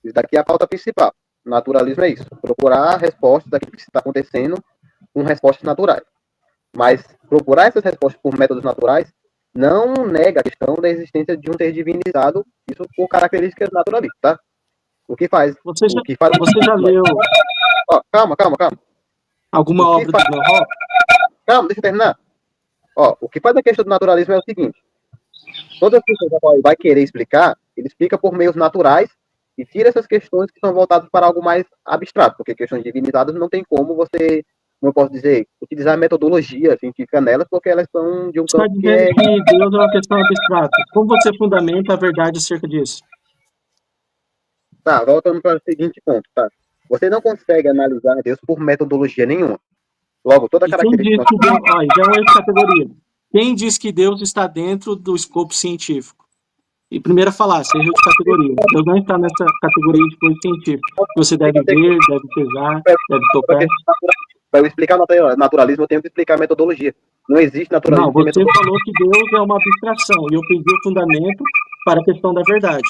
S3: Isso daqui é a pauta principal. O naturalismo é isso. Procurar respostas daquilo que está acontecendo com respostas naturais. Mas procurar essas respostas por métodos naturais não nega a questão da existência de um ser divinizado, isso por características naturalistas, tá? O que faz...
S2: Você já leu...
S3: Ó, calma.
S2: Alguma obra do Van Rock?
S3: Calma, deixa eu terminar. Ó, o que faz a questão do naturalismo é o seguinte: todas as questões que ele vai querer explicar, ele explica por meios naturais e tira essas questões que são voltadas para algo mais abstrato, porque questões divinizadas não tem como você, como eu posso dizer, utilizar metodologia científica nelas, porque elas são de um campo
S2: que é... que Deus é uma questão abstrata. Como você fundamenta a verdade acerca disso?
S3: Tá, voltando para o seguinte ponto, tá? Você não consegue analisar Deus por metodologia nenhuma. Logo, toda característica...
S2: Já é uma categoria. Quem diz que Deus está dentro do escopo científico? E primeira falácia, erro de categoria. Deus não está nessa categoria de coisa científica. Você deve ver, deve pesar, deve tocar.
S3: Para eu explicar o naturalismo, eu tenho que explicar a metodologia. Não existe naturalismo.
S2: Não, você falou que Deus é uma abstração, e eu pedi o fundamento para a questão da verdade.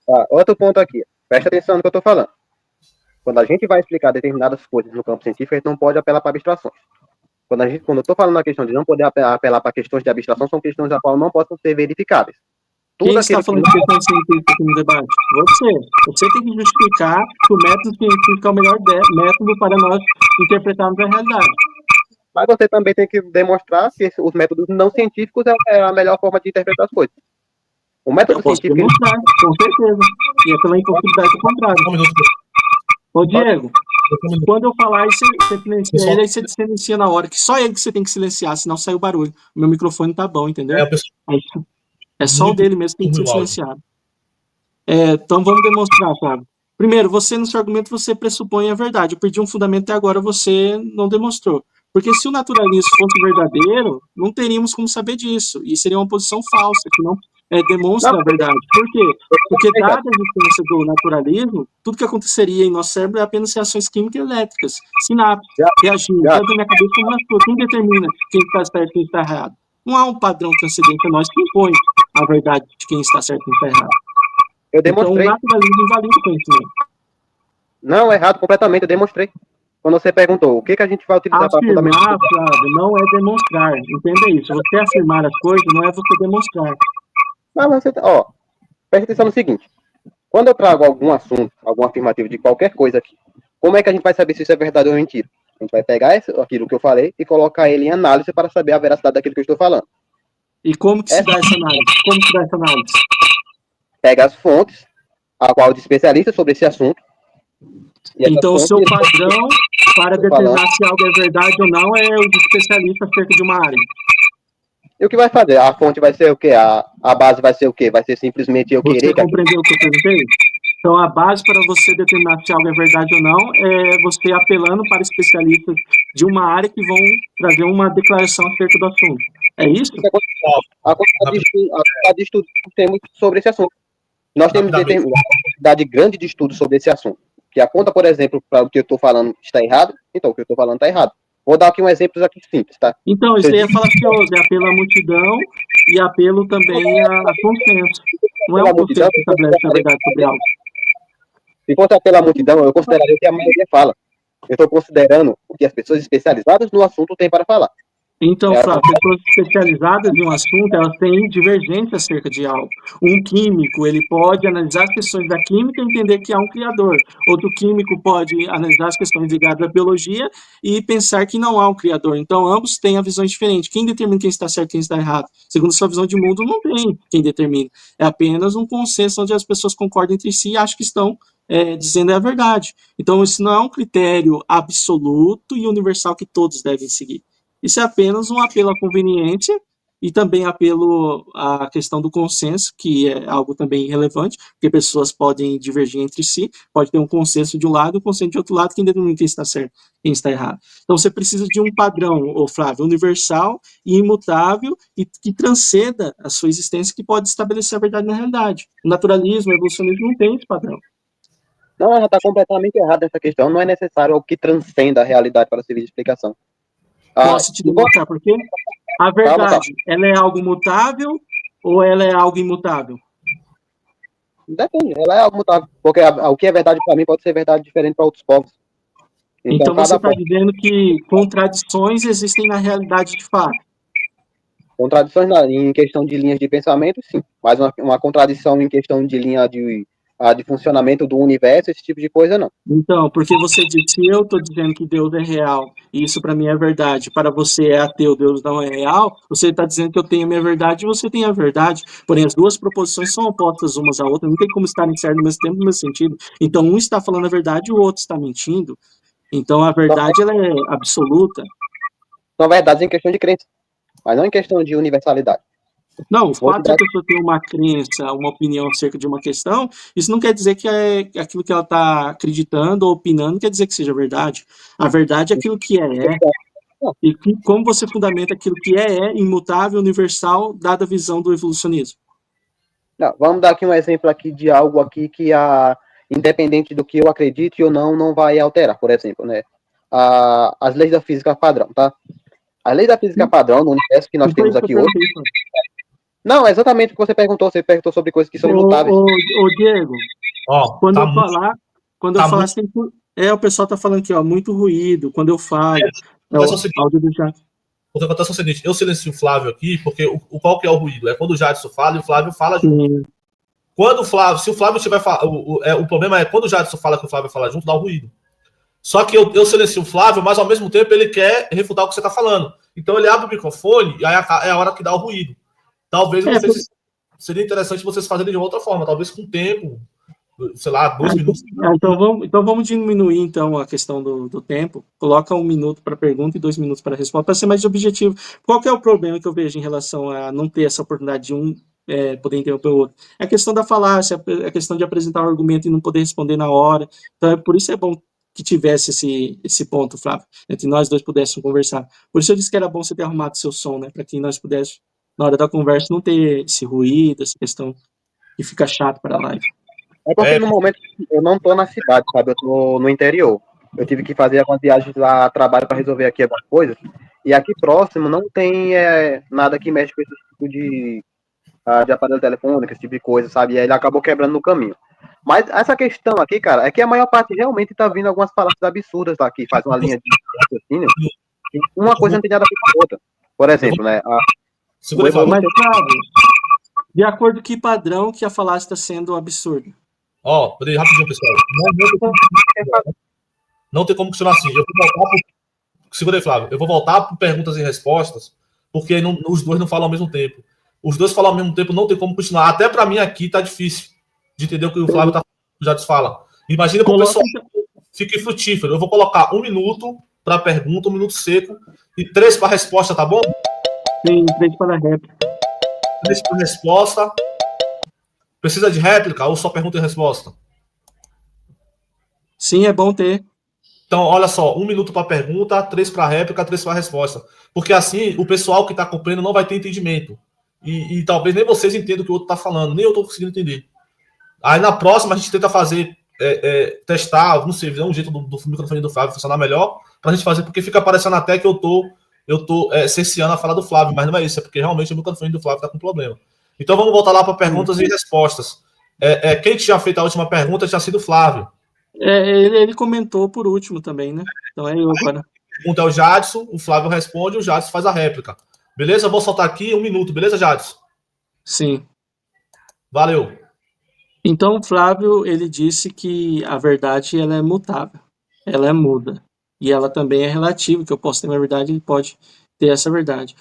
S3: Tá, outro ponto aqui. Presta atenção no que eu estou falando. Quando a gente vai explicar determinadas coisas no campo científico, a gente não pode apelar para abstrações. Quando eu estou falando na questão de não poder apelar para questões de abstração, são questões a qual não possam ser verificáveis.
S2: Quem está falando de questões científicas no debate? Você tem que justificar que o método científico é o melhor método para nós interpretarmos a realidade.
S3: Mas você também tem que demonstrar que os métodos não científicos é a melhor forma de interpretar as coisas. O método científico...
S2: demonstrar, com certeza. E é pela impossibilidade do contrário. Ô, Diego, quando eu falar, você silencia ele, aí você silencia na hora, que só ele que você tem que silenciar, senão sai o barulho. O meu microfone tá bom, entendeu? É só o dele mesmo que tem que ser silenciado. Então vamos demonstrar, Fábio. Primeiro, você no seu argumento você pressupõe a verdade. Eu perdi um fundamento até agora, você não demonstrou. Porque se o naturalismo fosse verdadeiro, não teríamos como saber disso. E seria uma posição falsa, que não demonstra a verdade. Por quê? Porque, dada a existência do naturalismo, tudo que aconteceria em nosso cérebro é apenas reações químicas e elétricas, sinapses, reagindo, tanto na minha cabeça como na sua. Quem determina quem está certo e quem está errado? Não há um padrão transcendente a nós que impõe a verdade de quem está certo e quem está errado.
S3: Eu demonstrei.
S2: Então, o naturalismo invalida o conhecimento.
S3: Não, errado completamente, eu demonstrei. Quando você perguntou o que a gente vai utilizar para fundamentar.
S2: Afirmar, Flávio, não é demonstrar. Entenda isso. Você afirmar as coisas não é você demonstrar.
S3: Mas você, presta atenção no seguinte. Quando eu trago algum assunto, algum afirmativo de qualquer coisa aqui, como é que a gente vai saber se isso é verdade ou mentira? A gente vai pegar aquilo que eu falei e colocar ele em análise para saber a veracidade daquilo que eu estou falando.
S2: E como que se dá essa análise? Como se dá essa análise?
S3: Pega as fontes, a qual de especialistas sobre esse assunto.
S2: Então, o seu padrão para determinar se algo é verdade ou não é o de especialista acerca de uma área.
S3: E o que vai fazer? A fonte vai ser o quê? A base vai ser o quê? Vai ser simplesmente eu querer...
S2: Você compreendeu o que eu perguntei? Então, a base para você determinar se algo é verdade ou não é você apelando para especialistas de uma área que vão trazer uma declaração acerca do assunto. É isso?
S3: A quantidade de estudos que temos sobre esse assunto. Nós temos uma quantidade grande de estudos sobre esse assunto. Que aponta, por exemplo, para o que eu estou falando está errado, então o que eu estou falando está errado. Vou dar aqui um exemplo aqui simples, tá?
S2: Então, isso aí é falacioso, é apelo à multidão e apelo também a consenso. Não é um consenso que estabelece a verdade sobre algo.
S3: Se fosse apelo à multidão, eu consideraria o que a maioria fala. Eu estou considerando o que as pessoas especializadas no assunto têm para falar.
S2: Então, Flávio, pessoas especializadas em um assunto, elas têm divergência acerca de algo. Um químico, ele pode analisar as questões da química e entender que há um criador. Outro químico pode analisar as questões ligadas à biologia e pensar que não há um criador. Então, ambos têm a visões diferentes. Quem determina quem está certo e quem está errado? Segundo a sua visão de mundo, não tem quem determina. É apenas um consenso onde as pessoas concordam entre si e acham que estão dizendo a verdade. Então, isso não é um critério absoluto e universal que todos devem seguir. Isso é apenas um apelo à conveniência e também apelo à questão do consenso, que é algo também relevante, porque pessoas podem divergir entre si, pode ter um consenso de um lado e um consenso de outro lado, quem determina quem está certo quem está errado. Então, você precisa de um padrão, Flávio, universal e imutável e que transcenda a sua existência, que pode estabelecer a verdade na realidade. O naturalismo, o evolucionismo não tem esse padrão.
S3: Não, ela está completamente errada essa questão. Não é necessário algo que transcenda a realidade para servir de explicação.
S2: Posso te demonstrar por quê? A verdade, ela é algo mutável ou ela é algo imutável?
S3: Depende, ela é algo mutável. Porque o que é verdade para mim pode ser verdade diferente para outros povos.
S2: Então você está dizendo que contradições existem na realidade de fato.
S3: Contradições em questão de linhas de pensamento, sim. Mas uma contradição em questão de linha de funcionamento do universo, esse tipo de coisa, não.
S2: Então, porque você disse, eu estou dizendo que Deus é real, e isso para mim é verdade, para você é ateu, Deus não é real, você está dizendo que eu tenho a minha verdade e você tem a verdade, porém as duas proposições são opostas umas à outra, não tem como estarem certas no mesmo tempo, no mesmo sentido. Então, um está falando a verdade e o outro está mentindo. Então, a verdade ela é absoluta.
S3: São verdades em questão de crença, mas não em questão de universalidade.
S2: Não, o fato de a pessoa ter uma crença, uma opinião acerca de uma questão, isso não quer dizer que é aquilo que ela está acreditando ou opinando, quer dizer que seja verdade. A verdade é aquilo que é. E como você fundamenta aquilo que é imutável, universal, dada a visão do evolucionismo?
S3: Não, vamos dar aqui um exemplo aqui de algo aqui que, independente do que eu acredite ou não vai alterar, por exemplo, né? As leis da física padrão, tá? As leis da física padrão, no universo que nós temos aqui hoje... Não, exatamente o que você perguntou sobre coisas que são imutáveis.
S2: Ô Diego, quando eu falar assim, o pessoal tá falando aqui, ó, muito ruído, quando eu falo, áudio do Jadson.
S1: O que acontece é o seguinte, eu silencio o Flávio aqui, porque qual que é o ruído? É quando o Jadson fala e o Flávio fala junto. Se o Flávio tiver o problema é quando o Jadson fala que o Flávio fala junto, dá um ruído. Só que eu silencio o Flávio, mas ao mesmo tempo ele quer refutar o que você tá falando. Então ele abre o microfone e aí é a hora que dá o ruído. Talvez seria interessante vocês fazerem de outra forma, talvez com tempo, sei lá, 2 minutos.
S2: Então vamos diminuir então a questão do tempo. Coloca 1 minuto para pergunta e 2 minutos para resposta, para ser mais objetivo. Qual que é o problema que eu vejo em relação a não ter essa oportunidade de poder interromper o outro? É a questão da falácia, a questão de apresentar o argumento e não poder responder na hora. Então, por isso é bom que tivesse esse ponto, Flávio, entre nós dois pudéssemos conversar. Por isso eu disse que era bom você ter arrumado seu som, né, para que nós pudéssemos, na hora da conversa, não ter esse ruído, essa questão que fica chato para a live.
S3: É porque no momento eu não tô na cidade, sabe? Eu tô no interior. Eu tive que fazer algumas viagens lá a trabalho para resolver aqui algumas coisas. E aqui próximo não tem nada que mexe com esse tipo de aparelho telefônico, esse tipo de coisa, sabe? E aí ele acabou quebrando no caminho. Mas essa questão aqui, cara, é que a maior parte realmente tá vindo algumas palavras absurdas aqui, faz uma linha de raciocínio. E uma coisa não tem nada a ver com a outra. Por exemplo, né?
S1: Segura aí, Flávio.
S2: Mas, Flávio, de acordo com que padrão que a falácia está sendo absurda?
S1: Ó, peraí, rapidinho, pessoal. Não tem como continuar assim. Segura aí, Flávio. Eu vou voltar para perguntas e respostas, porque os dois não falam ao mesmo tempo. Os dois falam ao mesmo tempo, não tem como continuar. Até para mim aqui tá difícil de entender o que o Flávio já te fala. Imagina para o pessoal fique frutífero. Eu vou colocar 1 minuto para a pergunta, 1 minuto seco, e 3 para a resposta, tá bom?
S2: Sim, 3 para a réplica.
S1: 3 para a resposta. Precisa de réplica ou só pergunta e resposta?
S2: Sim, é bom ter.
S1: Então, olha só, 1 minuto para a pergunta, 3 para a réplica, 3 para a resposta. Porque assim, o pessoal que está acompanhando não vai ter entendimento. E talvez nem vocês entendam o que o outro está falando, nem eu estou conseguindo entender. Aí na próxima a gente tenta fazer, testar, não sei, ver um jeito do microfone do Flávio funcionar melhor, para a gente fazer, porque fica parecendo até que eu tô cerceando a fala do Flávio, mas não é isso, é porque realmente o microfone do Flávio está com problema. Então vamos voltar lá para perguntas e respostas. Quem tinha feito a última pergunta tinha sido o Flávio.
S2: Ele comentou por último também, né? Então é eu agora.
S1: A pergunta é o Jadson, o Flávio responde, o Jadson faz a réplica. Beleza? Eu vou soltar aqui 1 minuto, beleza, Jadson?
S2: Sim.
S1: Valeu.
S2: Então, Flávio, ele disse que a verdade ela é mutável, ela é muda. E ela também é relativa, que eu posso ter uma verdade, ele pode ter essa verdade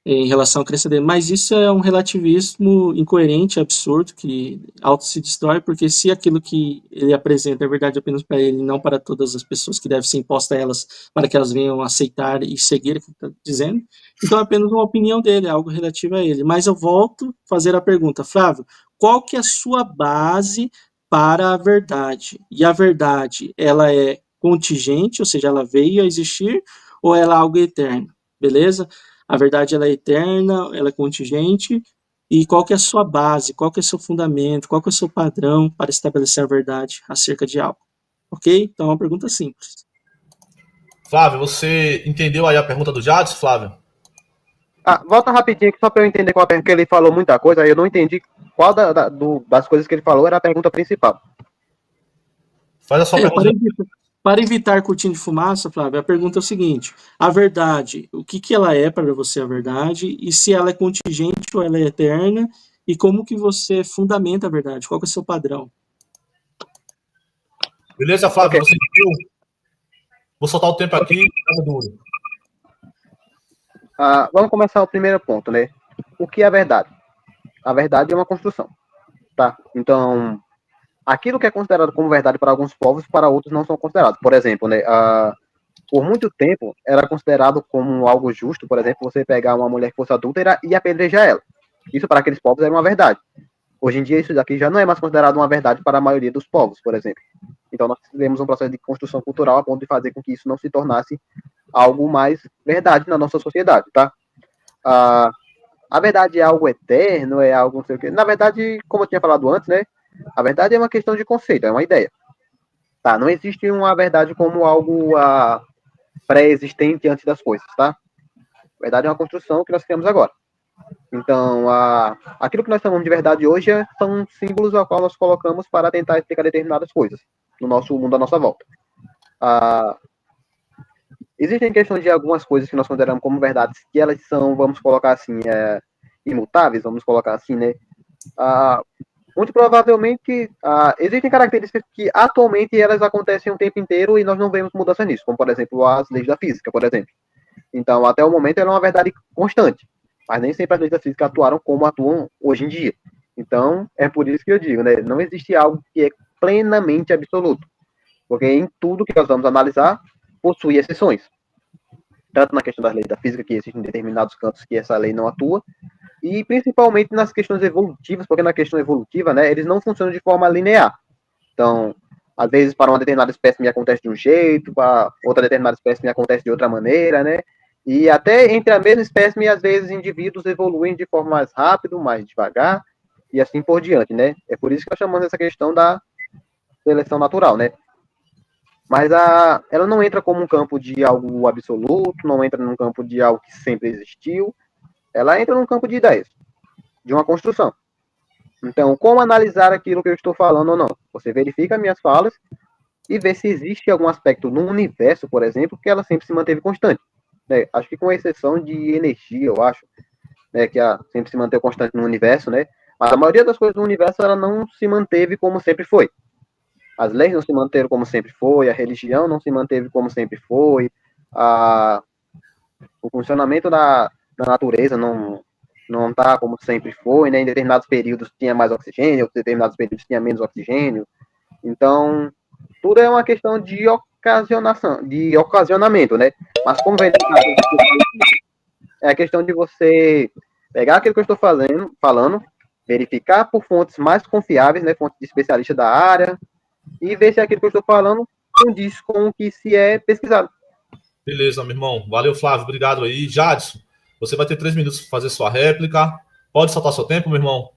S2: em relação à crença dele. Mas isso é um relativismo incoerente, absurdo, que auto se destrói, porque se aquilo que ele apresenta é verdade apenas para ele, não para todas as pessoas, que deve ser imposta a elas, para que elas venham aceitar e seguir o que ele está dizendo, então é apenas uma opinião dele, é algo relativo a ele. Mas eu volto a fazer a pergunta, Flávio, qual que é a sua base para a verdade? E a verdade, ela é contingente, ou seja, ela veio a existir, ou ela é algo eterno? Beleza? A verdade ela é eterna, ela é contingente, e qual que é a sua base, qual que é o seu fundamento, qual que é o seu padrão para estabelecer a verdade acerca de algo? Ok? Então é uma pergunta simples.
S1: Flávio, você entendeu aí a pergunta do Jadson, Flávio?
S3: Volta rapidinho aqui só para eu entender qual a pergunta, que ele falou muita coisa, aí eu não entendi qual das coisas que ele falou era a pergunta principal.
S1: Faz a sua pergunta.
S2: Para evitar cortina de fumaça, Flávio, a pergunta é o seguinte: a verdade, o que ela é para você a verdade, e se ela é contingente ou ela é eterna, e como que você fundamenta a verdade? Qual que é o seu padrão?
S1: Beleza, Flávio? Okay. Você entendeu? Vou soltar o tempo aqui.
S3: Vamos começar o primeiro ponto, né? O que é a verdade? A verdade é uma construção, tá? Então, aquilo que é considerado como verdade para alguns povos, para outros não são considerados. Por exemplo, né? Por muito tempo, era considerado como algo justo, por exemplo, você pegar uma mulher que fosse adúltera e apedrejar ela. Isso para aqueles povos era uma verdade. Hoje em dia, isso daqui já não é mais considerado uma verdade para a maioria dos povos, por exemplo. Então, nós tivemos um processo de construção cultural a ponto de fazer com que isso não se tornasse algo mais verdade na nossa sociedade, tá? A verdade é algo eterno, é algo não sei o quê. Na verdade, como eu tinha falado antes, né? A verdade é uma questão de conceito, é uma ideia. Tá? Não existe uma verdade como algo pré-existente antes das coisas, tá? A verdade é uma construção que nós criamos agora. Então, aquilo que nós chamamos de verdade hoje são símbolos ao qual nós colocamos para tentar explicar determinadas coisas no nosso mundo à nossa volta. Existem questões de algumas coisas que nós consideramos como verdades, que elas são, vamos colocar assim, imutáveis, vamos colocar assim, né? Muito provavelmente, existem características que atualmente elas acontecem o tempo inteiro e nós não vemos mudança nisso, como, por exemplo, as leis da física, por exemplo. Então, até o momento, ela é uma verdade constante, mas nem sempre as leis da física atuaram como atuam hoje em dia. Então, é por isso que eu digo, né? Não existe algo que é plenamente absoluto, porque em tudo que nós vamos analisar, possui exceções. Tanto na questão das leis da física, que existem determinados campos que essa lei não atua, e principalmente nas questões evolutivas, porque na questão evolutiva, né, eles não funcionam de forma linear. Então, Às vezes, para uma determinada espécie me acontece de um jeito, para outra determinada espécie me acontece de outra maneira, né? E até entre a mesma espécie, às vezes, indivíduos evoluem de forma mais rápida, mais devagar, e assim por diante, né? É por isso que nós chamamos essa questão da seleção natural, né? Mas ela não entra como um campo de algo absoluto, não entra num campo de algo que sempre existiu, ela entra num campo de ideias, de uma construção. Então, como analisar aquilo que eu estou falando ou não? Você verifica minhas falas e vê se existe algum aspecto no universo, por exemplo, que ela sempre se manteve constante. Né? Acho que com exceção de energia, eu acho, né, que sempre se manteve constante no universo, né? Mas a maioria das coisas do universo ela não se manteve como sempre foi. As leis não se manteram como sempre foi, a religião não se manteve como sempre foi, o funcionamento da natureza não está como sempre foi, né? Em determinados períodos tinha mais oxigênio, em determinados períodos tinha menos oxigênio. Então, tudo é uma questão de ocasionamento, né? Mas como vem é a questão de você pegar aquilo que eu estou falando, verificar por fontes mais confiáveis, né? Fontes de especialistas da área, e ver se aquilo que eu estou falando condiz com o que se é pesquisado.
S1: Beleza, meu irmão. Valeu, Flávio. Obrigado aí. Jadson, você vai ter 3 minutos para fazer sua réplica. Pode soltar seu tempo, meu irmão?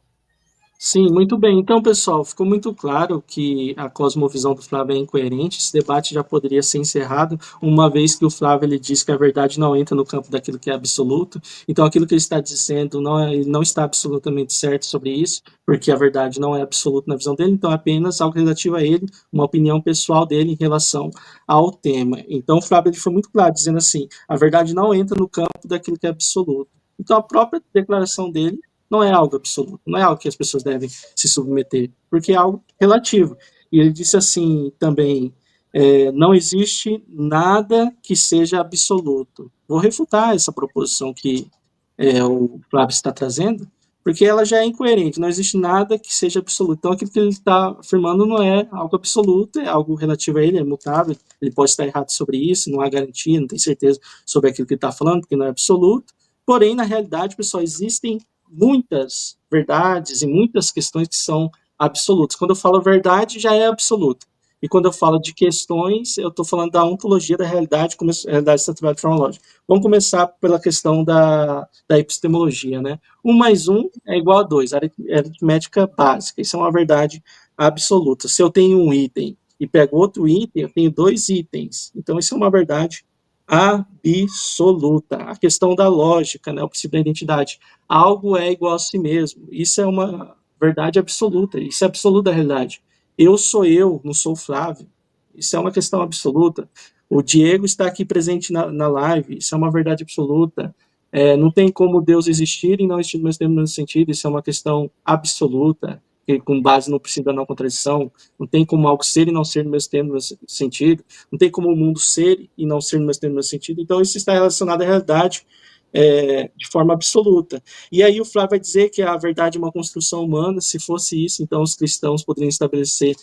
S2: Sim, muito bem. Então, pessoal, ficou muito claro que a cosmovisão do Flávio é incoerente. Esse debate já poderia ser encerrado, uma vez que o Flávio ele diz que a verdade não entra no campo daquilo que é absoluto. Então, aquilo que ele está dizendo ele não está absolutamente certo sobre isso, porque a verdade não é absoluta na visão dele. Então, é apenas algo relativo a ele, uma opinião pessoal dele em relação ao tema. Então, o Flávio ele foi muito claro, dizendo assim: a verdade não entra no campo daquilo que é absoluto. Então, a própria declaração dele não é algo absoluto, não é algo que as pessoas devem se submeter, porque é algo relativo. E ele disse assim também, não existe nada que seja absoluto. Vou refutar essa proposição que o Flávio está trazendo, porque ela já é incoerente, não existe nada que seja absoluto. Então, aquilo que ele está afirmando não é algo absoluto, é algo relativo a ele, é mutável, ele pode estar errado sobre isso, não há garantia, não tem certeza sobre aquilo que ele está falando, porque não é absoluto. Porém, na realidade, pessoal, existem muitas verdades e muitas questões que são absolutas. Quando eu falo verdade, já é absoluto. E quando eu falo de questões, eu estou falando da ontologia da realidade, como a realidade está trabalhada de forma lógica. Vamos começar pela questão da epistemologia, né? 1 mais 1 é igual a 2, aritmética básica. Isso é uma verdade absoluta. Se eu tenho um item e pego outro item, eu tenho 2 itens. Então, isso é uma verdade absoluta. A questão da lógica, né, o princípio da identidade. Algo é igual a si mesmo. Isso é uma verdade absoluta. Isso é absoluta da realidade. Eu sou eu, não sou o Flávio. Isso é uma questão absoluta. O Diego está aqui presente na live. Isso é uma verdade absoluta. Não tem como Deus existir e não existir no mesmo sentido. Isso é uma questão absoluta, que, com base no princípio da não contradição. Não tem como algo ser e não ser no mesmo sentido. Não tem como o mundo ser e não ser no mesmo sentido. Então, isso está relacionado à realidade de forma absoluta. E aí o Flávio vai dizer que a verdade é uma construção humana. Se fosse isso, então os cristãos poderiam estabelecer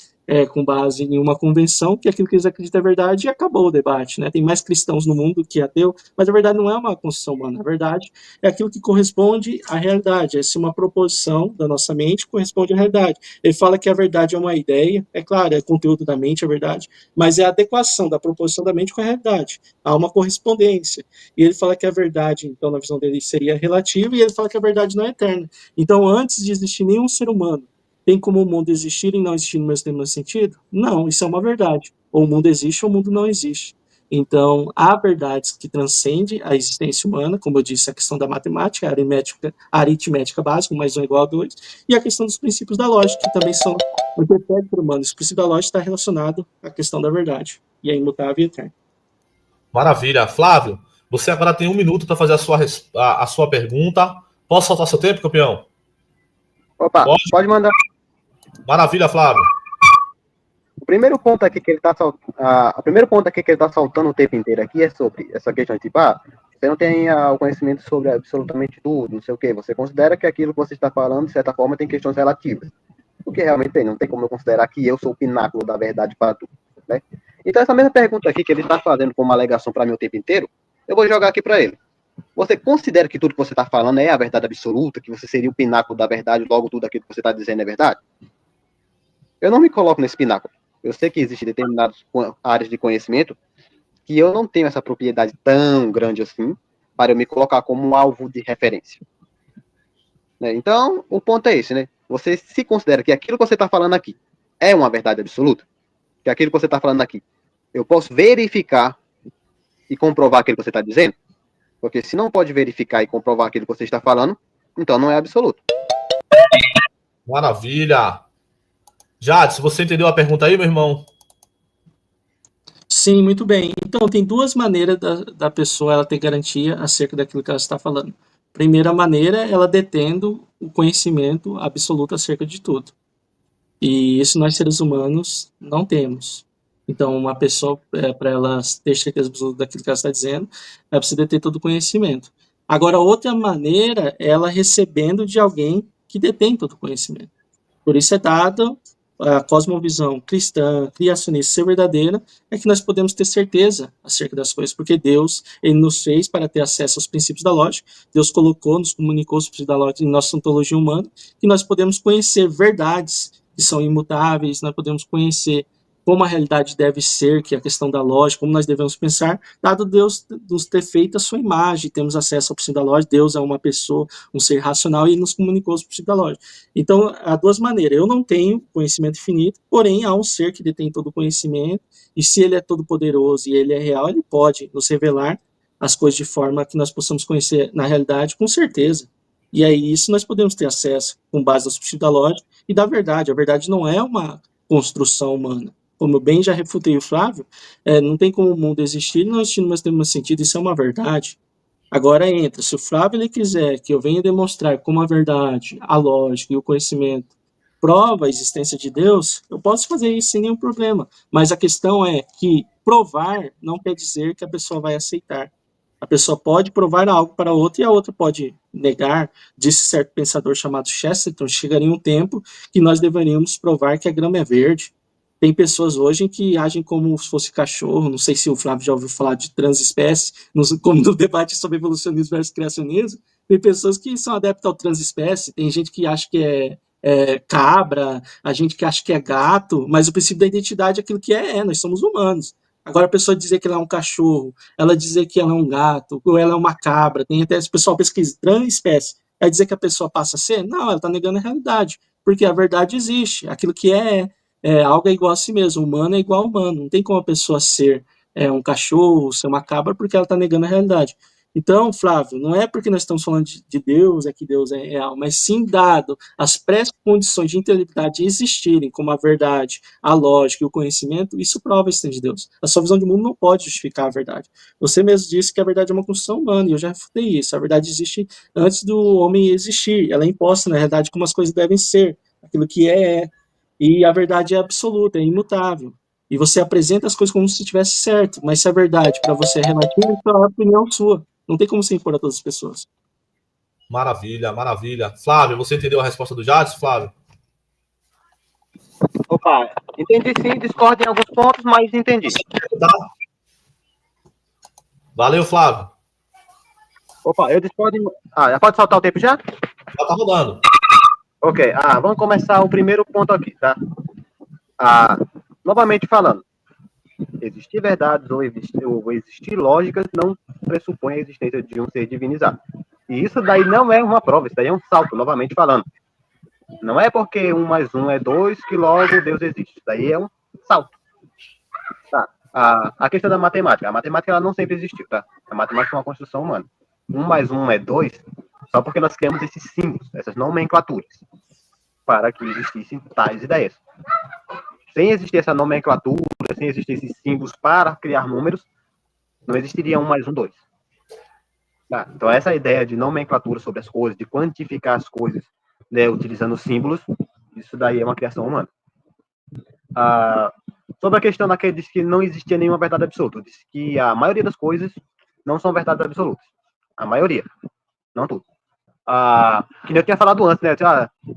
S2: com base em uma convenção que aquilo que eles acreditam é verdade e acabou o debate, né? Tem mais cristãos no mundo que ateu, mas a verdade não é uma construção humana. A verdade é aquilo que corresponde à realidade. É se uma proposição da nossa mente corresponde à realidade. Ele fala que a verdade é uma ideia, é claro, é conteúdo da mente, é verdade, mas é a adequação da proposição da mente com a realidade. Há uma correspondência. E ele fala que a verdade, então, na visão dele, seria relativa, e ele fala que a verdade não é eterna. Então, antes de existir nenhum ser humano, tem como o mundo existir e não existir no mesmo sentido? Não, isso é uma verdade. Ou o mundo existe ou o mundo não existe. Então, há verdades que transcendem a existência humana, como eu disse, a questão da matemática, a aritmética básica, 1 mais 1 é igual a 2, e a questão dos princípios da lógica, que também são importantes para o humano. Esse princípio da lógica está relacionado à questão da verdade, e é imutável e eterno.
S1: Maravilha. Flávio, você agora tem 1 minuto para fazer a sua pergunta. Posso soltar seu tempo, campeão?
S3: Opa, pode mandar.
S1: Maravilha, Flávio.
S3: O primeiro ponto aqui que ele está saltando o tempo inteiro aqui é sobre essa questão de tipo, você não tem o conhecimento sobre absolutamente tudo, não sei o quê. Você considera que aquilo que você está falando, de certa forma, tem questões relativas. O que realmente tem, não tem como eu considerar que eu sou o pináculo da verdade para tudo, né? Então, essa mesma pergunta aqui que ele está fazendo como alegação para mim o tempo inteiro, eu vou jogar aqui para ele. Você considera que tudo que você está falando é a verdade absoluta, que você seria o pináculo da verdade, logo tudo aquilo que você está dizendo é verdade? Eu não me coloco nesse pináculo. Eu sei que existem determinadas áreas de conhecimento que eu não tenho essa propriedade tão grande assim para eu me colocar como um alvo de referência. Né? Então, o ponto é esse, né? Você se considera que aquilo que você está falando aqui é uma verdade absoluta? Que aquilo que você está falando aqui, eu posso verificar e comprovar aquilo que você está dizendo? Porque se não pode verificar e comprovar aquilo que você está falando, então não é absoluto.
S1: Maravilha. Jade, se você entendeu a pergunta aí, meu irmão?
S2: Sim, muito bem. Então, tem duas maneiras da pessoa ela ter garantia acerca daquilo que ela está falando. Primeira maneira, ela detendo o conhecimento absoluto acerca de tudo. E isso nós, seres humanos, não temos. Então, uma pessoa, para ela ter certeza absoluta daquilo que ela está dizendo, ela precisa ter todo o conhecimento. Agora, outra maneira é ela recebendo de alguém que detém todo o conhecimento. Por isso é dada a cosmovisão cristã, criacionista, ser verdadeira, é que nós podemos ter certeza acerca das coisas, porque Deus, ele nos fez para ter acesso aos princípios da lógica, Deus colocou, nos comunicou os princípios da lógica em nossa ontologia humana, que nós podemos conhecer verdades que são imutáveis, nós podemos conhecer como a realidade deve ser, que é a questão da lógica, como nós devemos pensar, dado Deus nos ter feito a sua imagem, temos acesso ao princípio da lógica, Deus é uma pessoa, um ser racional, e nos comunicou os princípios da lógica. Então, há duas maneiras. Eu não tenho conhecimento infinito, porém há um ser que detém todo o conhecimento, e se ele é todo poderoso e ele é real, ele pode nos revelar as coisas de forma que nós possamos conhecer na realidade com certeza. E aí isso nós podemos ter acesso com base nos princípios da lógica e da verdade. A verdade não é uma construção humana. Como eu bem já refutei o Flávio, não tem como o mundo existir e não existir no mesmo sentido, isso é uma verdade. Agora entra, se o Flávio ele quiser que eu venha demonstrar como a verdade, a lógica e o conhecimento prova a existência de Deus, eu posso fazer isso sem nenhum problema. Mas a questão é que provar não quer dizer que a pessoa vai aceitar. A pessoa pode provar algo para a outra e a outra pode negar. Disse certo pensador chamado Chesterton, chegaria um tempo que nós deveríamos provar que a grama é verde. Tem pessoas hoje que agem como se fosse cachorro, não sei se o Flávio já ouviu falar de transespécie, como no debate sobre evolucionismo versus criacionismo, tem pessoas que são adeptas ao transespécie, tem gente que acha que é cabra, a gente que acha que é gato, mas o princípio da identidade é aquilo que nós somos humanos. Agora a pessoa dizer que ela é um cachorro, ela dizer que ela é um gato, ou ela é uma cabra, tem até esse pessoal pesquisa transespécie, é dizer que a pessoa passa a ser? Não, ela está negando a realidade, porque a verdade existe, aquilo que algo é igual a si mesmo, humano é igual a humano, não tem como a pessoa ser um cachorro, ser uma cabra, porque ela está negando a realidade. Então, Flávio, não é porque nós estamos falando de Deus, é que Deus é real, mas sim dado as pré-condições de integridade existirem, como a verdade, a lógica e o conhecimento, isso prova a existência de Deus. A sua visão de mundo não pode justificar a verdade. Você mesmo disse que a verdade é uma construção humana, e eu já refutei isso. A verdade existe antes do homem existir, ela é imposta, na realidade, como as coisas devem ser, aquilo que é. E a verdade é absoluta, é imutável. E você apresenta as coisas como se estivesse certo, mas se a verdade para você é relativa, então é a opinião sua. Não tem como você impor a todas as pessoas.
S1: Maravilha, maravilha. Flávio, você entendeu a resposta do Jades, Flávio?
S3: Opa, entendi sim, discordo em alguns pontos, mas entendi.
S1: Tá. Valeu, Flávio.
S3: Opa, eu discordo em... já pode soltar o tempo já?
S1: Já tá rodando.
S3: Ok, vamos começar o primeiro ponto aqui, tá? Novamente falando, existir verdades ou existir lógicas não pressupõe a existência de um ser divinizado. E isso daí não é uma prova, isso daí é um salto, novamente falando. Não é porque 1 mais 1 é 2 que logo Deus existe. Isso daí é um salto. Tá. A questão da matemática. A matemática ela não sempre existiu, tá? A matemática é uma construção humana. 1 mais 1 é 2 só porque nós criamos esses símbolos, essas nomenclaturas, para que existissem tais ideias. Sem existir essa nomenclatura, sem existir esses símbolos para criar números, não existiria 1 mais 1, 2. Tá? Então, essa ideia de nomenclatura sobre as coisas, de quantificar as coisas, né, utilizando símbolos, isso daí é uma criação humana. Sobre a questão daquele disse que não existia nenhuma verdade absoluta, disse que a maioria das coisas não são verdades absolutas. A maioria, não tudo. Que eu tinha falado antes, né?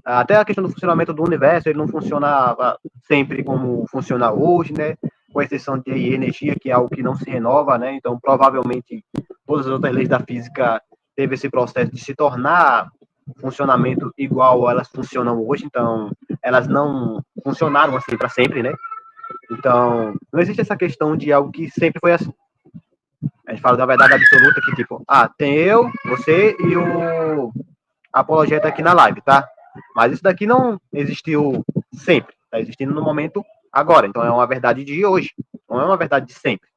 S3: Até a questão do funcionamento do universo, ele não funcionava sempre como funciona hoje, né? Com exceção de energia, que é algo que não se renova, né? Então, provavelmente, todas as outras leis da física teve esse processo de se tornar funcionamento igual elas funcionam hoje, então, elas não funcionaram assim para sempre, né? Então, não existe essa questão de algo que sempre foi assim. A gente fala da verdade absoluta que, tipo, tem eu, você e o apologeta aqui na live, tá? Mas isso daqui não existiu sempre. Tá existindo no momento agora. Então, é uma verdade de hoje. Não é uma verdade de sempre.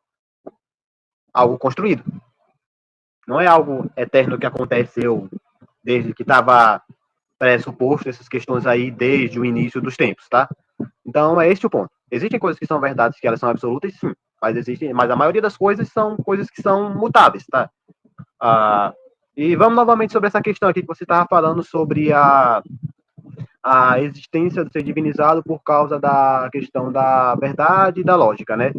S3: Algo construído. Não é algo eterno que aconteceu desde que estava pressuposto essas questões aí desde o início dos tempos, tá? Então, é este o ponto. Existem coisas que são verdades que elas são absolutas, sim. Mas a maioria das coisas são coisas que são mutáveis, tá? E vamos novamente sobre essa questão aqui que você estava falando sobre a existência do ser divinizado por causa da questão da verdade e da lógica, né?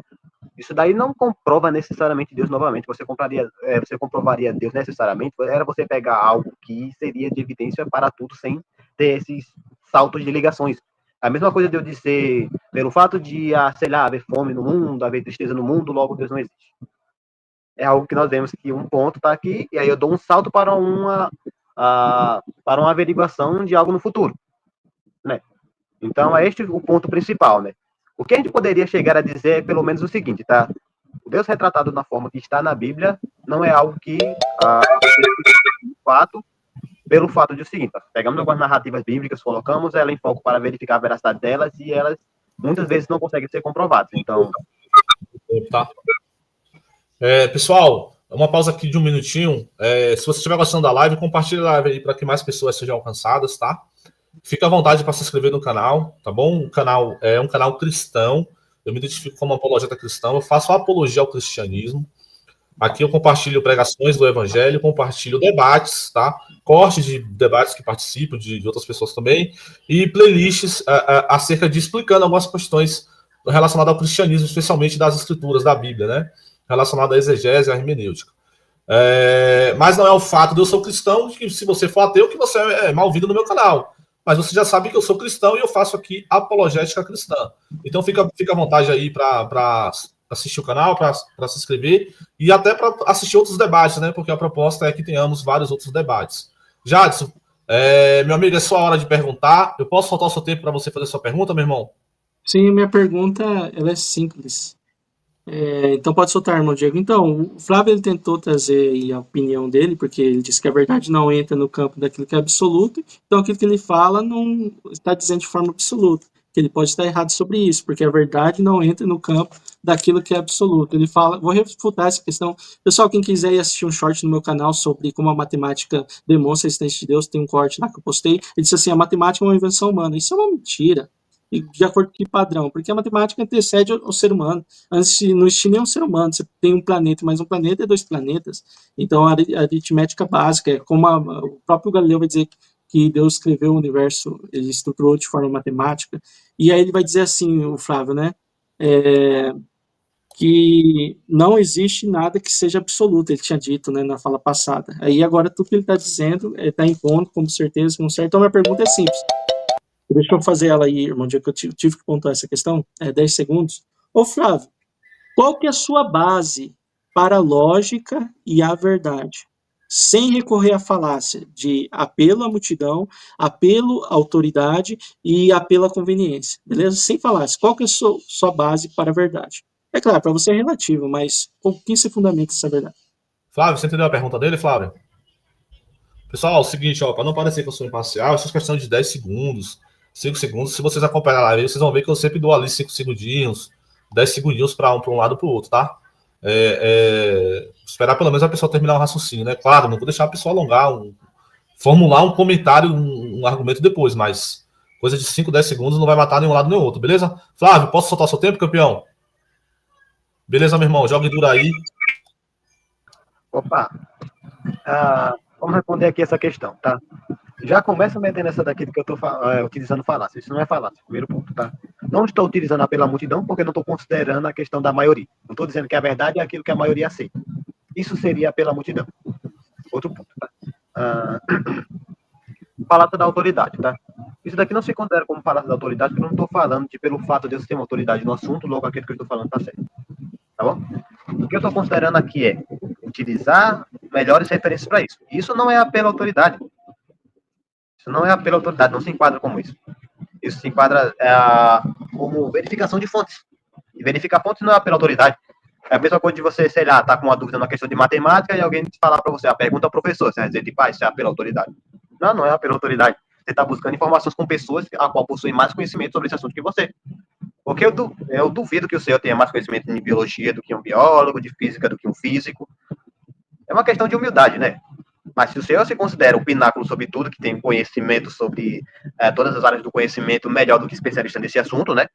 S3: Isso daí não comprova necessariamente Deus novamente. Você comprovaria Deus necessariamente. Era você pegar algo que seria de evidência para tudo sem ter esses saltos de ligações. A mesma coisa de eu dizer, pelo fato de, sei lá, haver fome no mundo, haver tristeza no mundo, logo Deus não existe. É algo que nós vemos que um ponto está aqui, e aí eu dou um salto para uma averiguação de algo no futuro, né? Então, é este o ponto principal, né? O que a gente poderia chegar a dizer é pelo menos o seguinte, tá? O Deus retratado na forma que está na Bíblia não é algo que, pelo fato de o seguinte, pegamos algumas narrativas bíblicas, colocamos ela em foco para verificar a veracidade delas e elas muitas vezes não conseguem ser comprovadas. Então,
S1: tá. Pessoal, uma pausa aqui de um minutinho. Se você estiver gostando da live, compartilhe a live aí para que mais pessoas sejam alcançadas, tá? Fica à vontade para se inscrever no canal, tá bom? O canal é um canal cristão. Eu me identifico como apologeta cristão. Eu faço apologia ao cristianismo. Aqui eu compartilho pregações do evangelho, compartilho debates, tá? Cortes de debates que participo, de outras pessoas também, e playlists acerca de explicando algumas questões relacionadas ao cristianismo, especialmente das escrituras da Bíblia, né? Relacionadas à exegese e à hermenêutica. Mas não é o fato de eu ser cristão, que se você for ateu, que você é mal-vindo no meu canal. Mas você já sabe que eu sou cristão e eu faço aqui apologética cristã. Então fica à vontade aí para assistir o canal, para se inscrever e até para assistir outros debates, né? Porque a proposta é que tenhamos vários outros debates. Jadson, meu amigo, é sua hora de perguntar. Eu posso soltar o seu tempo para você fazer sua pergunta, meu irmão?
S2: Sim, minha pergunta ela é simples. Então pode soltar, irmão Diego. Então, o Flávio ele tentou trazer aí a opinião dele, porque ele disse que a verdade não entra no campo daquilo que é absoluto, então aquilo que ele fala não está dizendo de forma absoluta, que ele pode estar errado sobre isso, porque a verdade não entra no campo daquilo que é absoluto. Ele fala, vou refutar essa questão. Pessoal, quem quiser ir assistir um short no meu canal sobre como a matemática demonstra a existência de Deus, tem um corte lá que eu postei. Ele disse assim, a matemática é uma invenção humana. Isso é uma mentira. E de acordo com que padrão? Porque a matemática antecede o ser humano. Antes não existia nenhum ser humano. Você tem um planeta, mais um planeta é dois planetas. Então, a aritmética básica é como o próprio Galileu vai dizer que Deus escreveu o universo, ele estruturou de forma matemática. E aí ele vai dizer assim, o Flávio, né? Que não existe nada que seja absoluto, ele tinha dito, né, na fala passada. Aí agora tudo que ele está dizendo está em ponto, com certeza, com certo. Então, minha pergunta é simples. Deixa eu fazer ela aí, irmão, dia que eu tive que pontuar essa questão, 10 segundos. Ô, Flávio, qual que é a sua base para a lógica e a verdade? Sem recorrer à falácia de apelo à multidão, apelo à autoridade e apelo à conveniência, beleza? Sem falácia. Qual que é a sua base para a verdade? É claro, para você é relativo, mas com quem se fundamenta essa verdade?
S1: Flávio, você entendeu a pergunta dele, Flávio? Pessoal, é o seguinte, para não parecer que eu sou imparcial, isso é questão de 10 segundos, 5 segundos. Se vocês acompanhar a live, vocês vão ver que eu sempre dou ali 5 segundinhos, 10 segundinhos para um lado para o outro, tá? Esperar pelo menos a pessoa terminar o raciocínio, né? Claro, não vou deixar a pessoa alongar, formular um comentário, um argumento depois, mas coisa de 5, 10 segundos não vai matar nenhum lado nem outro, beleza? Flávio, posso soltar seu tempo, campeão? Beleza, meu irmão, joga e dura aí.
S3: Opa! Vamos responder aqui essa questão, tá? Já começa metendo essa daqui que eu estou utilizando falácia. Isso não é falácia, primeiro ponto, tá? Não estou utilizando a pela multidão porque não estou considerando a questão da maioria. Não estou dizendo que a verdade é aquilo que a maioria aceita. Isso seria pela multidão. Outro ponto, tá? Falácia da autoridade, tá? Isso daqui não se considera como falácia da autoridade, porque eu não estou falando de pelo fato de eu ser uma autoridade no assunto, logo aquilo que eu estou falando tá certo. Tá bom? O que eu estou considerando aqui é utilizar melhores referências para isso. Isso não é apelo à autoridade. Isso não é apelo à autoridade, não se enquadra como isso. Isso se enquadra como verificação de fontes. verificar fontes não é pela autoridade. É a mesma coisa de você, sei lá, tá com uma dúvida numa questão de matemática e alguém te falar para você, pergunta ao professor, você vai dizer, tipo, isso é pela autoridade. Não, não é pela autoridade. Você está buscando informações com pessoas a qual possuem mais conhecimento sobre esse assunto que você. Porque eu duvido que o senhor tenha mais conhecimento de biologia do que um biólogo, de física do que um físico. É uma questão de humildade, né? Mas se o senhor se considera um pináculo sobre tudo, que tem conhecimento sobre todas as áreas do conhecimento melhor do que especialista nesse assunto, né?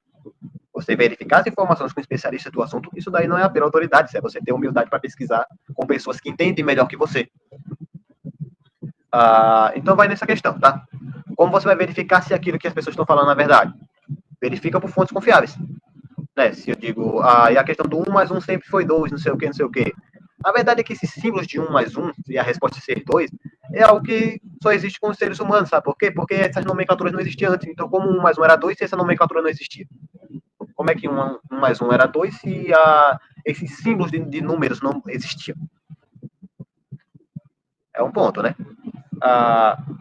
S3: Você verificar as informações com especialistas do assunto, isso daí não é pela autoridade, isso é você ter humildade para pesquisar com pessoas que entendem melhor que você. Então vai nessa questão, tá? Como você vai verificar se aquilo que as pessoas estão falando é verdade? Verifica por fontes confiáveis. Né? Se eu digo, e a questão do 1 mais 1 sempre foi 2, não sei o que, não sei o que. A verdade é que esses símbolos de 1 mais 1 e a resposta ser 2 é algo que só existe com os seres humanos, sabe por quê? Porque essas nomenclaturas não existiam antes. Então, como 1 mais 1 era 2 se essa nomenclatura não existia? Como é que 1 mais 1 era 2 se esses símbolos de números não existiam? É um ponto, né?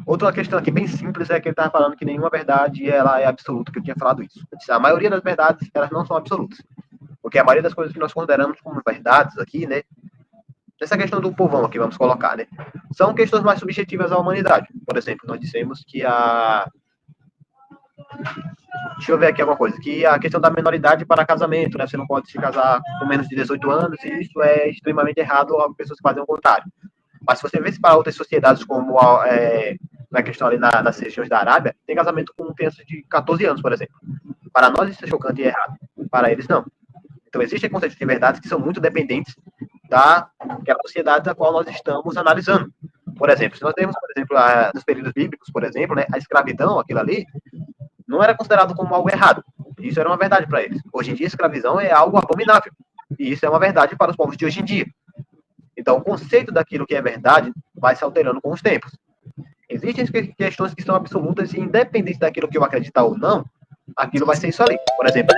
S3: Outra questão aqui bem simples é que ele estava falando que nenhuma verdade ela é absoluta, que eu tinha falado isso. A maioria das verdades, elas não são absolutas. Porque a maioria das coisas que nós consideramos como verdades aqui, né? Essa questão do povão aqui, vamos colocar, né? São questões mais subjetivas à humanidade. Por exemplo, nós dissemos que Deixa eu ver aqui alguma coisa. Que a questão da menoridade para casamento, né? Você não pode se casar com menos de 18 anos e isso é extremamente errado a pessoas que fazem o contrário. Mas se você vê para outras sociedades, como na questão ali nas regiões da Arábia, tem casamento com crianças de 14 anos, por exemplo. Para nós isso é chocante e errado. Para eles, não. Então, existem conceitos de verdades que são muito dependentes daquela sociedade da qual nós estamos analisando. Por exemplo, se nós temos, por exemplo, nos períodos bíblicos, por exemplo, né, a escravidão, aquilo ali, não era considerado como algo errado. Isso era uma verdade para eles. Hoje em dia, a escravidão é algo abominável. E isso é uma verdade para os povos de hoje em dia. Então, o conceito daquilo que é verdade vai se alterando com os tempos. Existem questões que são absolutas e, independente daquilo que eu acreditar ou não, aquilo vai ser isso ali. Por exemplo,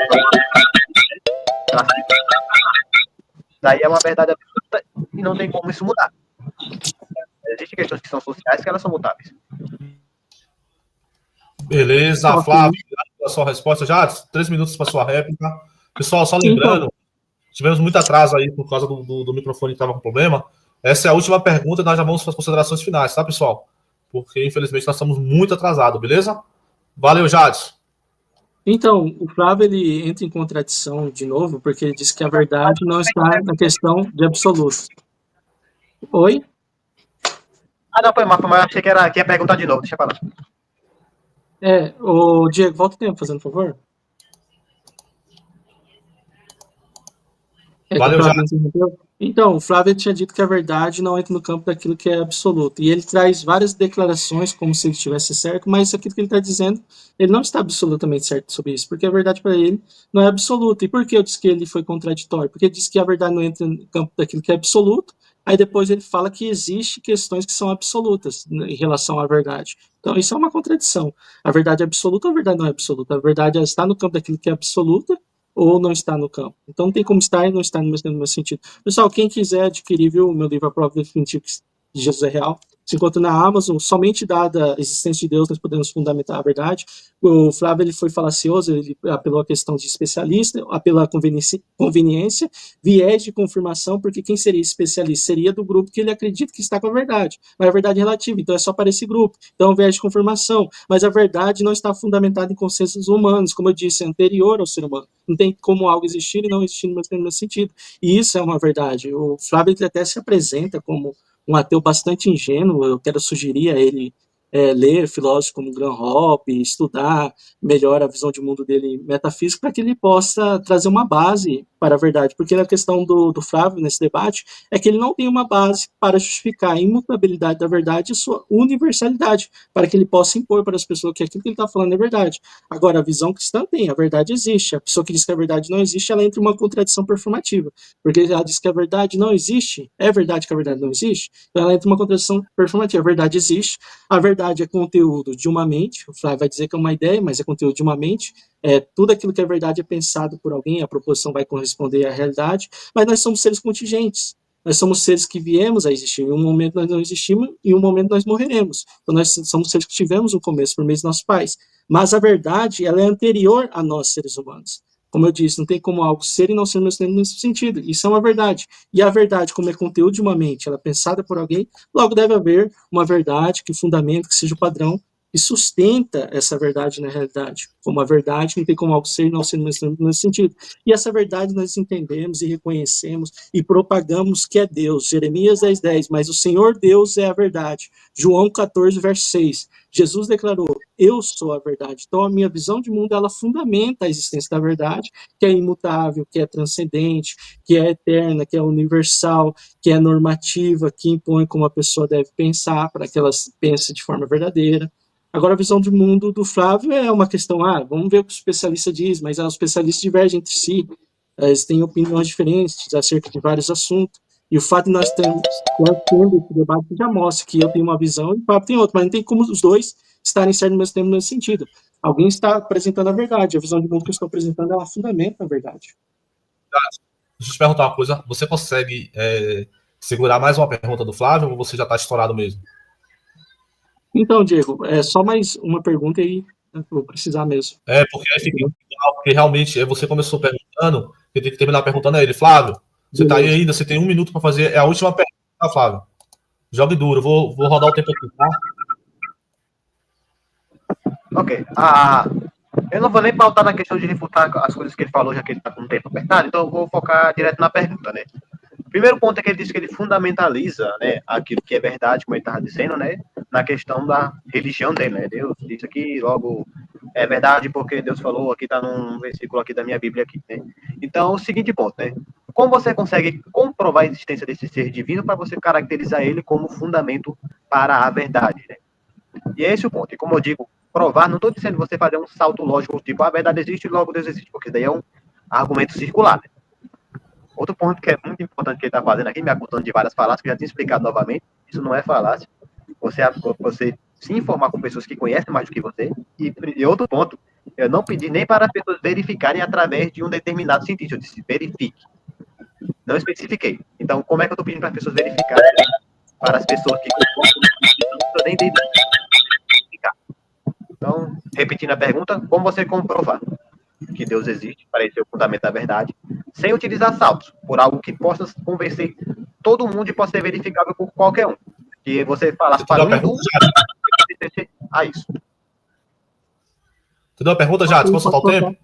S3: daí é uma verdade absoluta e não tem como isso mudar. Existem questões que são sociais que elas são mutáveis.
S1: Beleza, Flávio, obrigado pela sua resposta. Já 3 minutos para sua réplica. Pessoal, só lembrando, tivemos muito atraso aí por causa do microfone que estava com problema. Essa é a última pergunta e nós já vamos para as considerações finais, tá, pessoal? Porque, infelizmente, nós estamos muito atrasados, beleza? Valeu, Jadson.
S2: Então, o Flávio ele entra em contradição de novo, porque ele diz que a verdade não está na questão de absoluto. Oi?
S3: Não, foi mal, achei que ia perguntar de novo, deixa para lá.
S2: O Diego, volta o tempo, fazendo favor.
S1: Valeu, já.
S2: Então, o Flávio tinha dito que a verdade não entra no campo daquilo que é absoluto. E ele traz várias declarações como se ele estivesse certo, mas aquilo que ele está dizendo, ele não está absolutamente certo sobre isso, porque a verdade para ele não é absoluta. E por que eu disse que ele foi contraditório? Porque ele disse que a verdade não entra no campo daquilo que é absoluto, aí depois ele fala que existem questões que são absolutas em relação à verdade. Então, isso é uma contradição. A verdade é absoluta ou a verdade não é absoluta? A verdade está no campo daquilo que é absoluta, ou não está no campo. Então não tem como estar e não estar no mesmo sentido. Pessoal, quem quiser adquirir o meu livro A Prova Definitiva de Jesus é Real, se encontra na Amazon. Somente dada a existência de Deus nós podemos fundamentar a verdade. O Flávio ele foi falacioso, ele apelou à questão de especialista, apelou à conveniência, viés de confirmação, porque quem seria especialista seria do grupo que ele acredita que está com a verdade, mas a verdade é relativa, então é só para esse grupo. Então, viés de confirmação, mas a verdade não está fundamentada em consensos humanos, como eu disse, é anterior ao ser humano. Não tem como algo existir e não existir no mesmo sentido. E isso é uma verdade. O Flávio ele até se apresenta como um ateu bastante ingênuo. Eu quero sugerir a ele ler filósofos como Graham Hoppe, estudar melhor a visão de mundo dele metafísica, para que ele possa trazer uma base para a verdade, porque a questão do Flávio nesse debate é que ele não tem uma base para justificar a imutabilidade da verdade e sua universalidade, para que ele possa impor para as pessoas que aquilo que ele está falando é verdade. Agora, a visão cristã tem, a verdade existe. A pessoa que diz que a verdade não existe, ela entra em uma contradição performativa, porque ela diz que a verdade não existe, é verdade que a verdade não existe, então ela entra em uma contradição performativa. A verdade existe, a verdade é conteúdo de uma mente, o Flávio vai dizer que é uma ideia, mas é conteúdo de uma mente, tudo aquilo que é verdade é pensado por alguém, a proposição vai corresponder à realidade, mas nós somos seres contingentes, nós somos seres que viemos a existir, em um momento nós não existimos, e em um momento nós morreremos, então nós somos seres que tivemos um começo por meio dos nossos pais, mas a verdade ela é anterior a nós seres humanos. Como eu disse, não tem como algo ser e não ser ao mesmo tempo nesse sentido. Isso é uma verdade. E a verdade, como é conteúdo de uma mente, ela é pensada por alguém, logo deve haver uma verdade que fundamenta, que seja o padrão, que sustenta essa verdade na realidade. Como a verdade, não tem como algo ser e não ser ao mesmo tempo nesse sentido. E essa verdade nós entendemos e reconhecemos e propagamos que é Deus. Jeremias 10:10, mas o Senhor Deus é a verdade. João 14, verso 6. Jesus declarou, eu sou a verdade. Então, a minha visão de mundo, ela fundamenta a existência da verdade, que é imutável, que é transcendente, que é eterna, que é universal, que é normativa, que impõe como a pessoa deve pensar para que ela pense de forma verdadeira. Agora, a visão de mundo do Flávio é uma questão, vamos ver o que o especialista diz, mas os especialistas divergem entre si, eles têm opiniões diferentes acerca de vários assuntos. E o fato de nós tendo esse debate já mostra que eu tenho uma visão e o Fábio tem outra, mas não tem como os dois estarem certos ao mesmo tempo nesse sentido. Alguém está apresentando a verdade, a visão de mundo que eu estou apresentando, ela fundamenta a verdade.
S1: Deixa eu te perguntar uma coisa. Você consegue segurar mais uma pergunta do Flávio ou você já está estourado mesmo?
S2: Então, Diego, só mais uma pergunta aí, eu vou precisar mesmo.
S1: Porque aí fica porque realmente você começou perguntando, eu tenho que terminar perguntando a ele. Flávio, você está aí ainda, você tem 1 minuto para fazer a última pergunta, tá, Flávio? Jogue duro, vou rodar o tempo aqui, tá?
S3: Ok. Eu não vou nem pautar na questão de refutar as coisas que ele falou, já que ele está com o tempo apertado, então eu vou focar direto na pergunta, né? O primeiro ponto é que ele disse que ele fundamentaliza, né, aquilo que é verdade, como ele estava dizendo, né, na questão da religião dele, né? Deus disse aqui, logo é verdade porque Deus falou, aqui está num versículo aqui da minha Bíblia aqui, né? Então, o seguinte ponto, né? Como você consegue comprovar a existência desse ser divino para você caracterizar ele como fundamento para a verdade, né? E é esse o ponto. E como eu digo, provar, não estou dizendo você fazer um salto lógico, tipo, a verdade existe e logo Deus existe, porque daí é um argumento circular, né? Outro ponto que é muito importante que ele está fazendo aqui, me acusando de várias falácias, que eu já tinha explicado novamente, isso não é falácia. Você se informar com pessoas que conhecem mais do que você. E outro ponto, eu não pedi nem para as pessoas verificarem através de um determinado cientista, eu disse verifique. Não especifiquei. Então, como é que eu estou pedindo para as pessoas verificarem? Para as pessoas que eu nem dei verificar. Então, repetindo a pergunta, como você comprovar que Deus existe, para esse é o fundamento da verdade, sem utilizar saltos, por algo que possa convencer todo mundo e possa ser verificável por qualquer um. Que você falasse para um isso.
S1: Entendeu a pergunta, Jades? Posso soltar o tempo?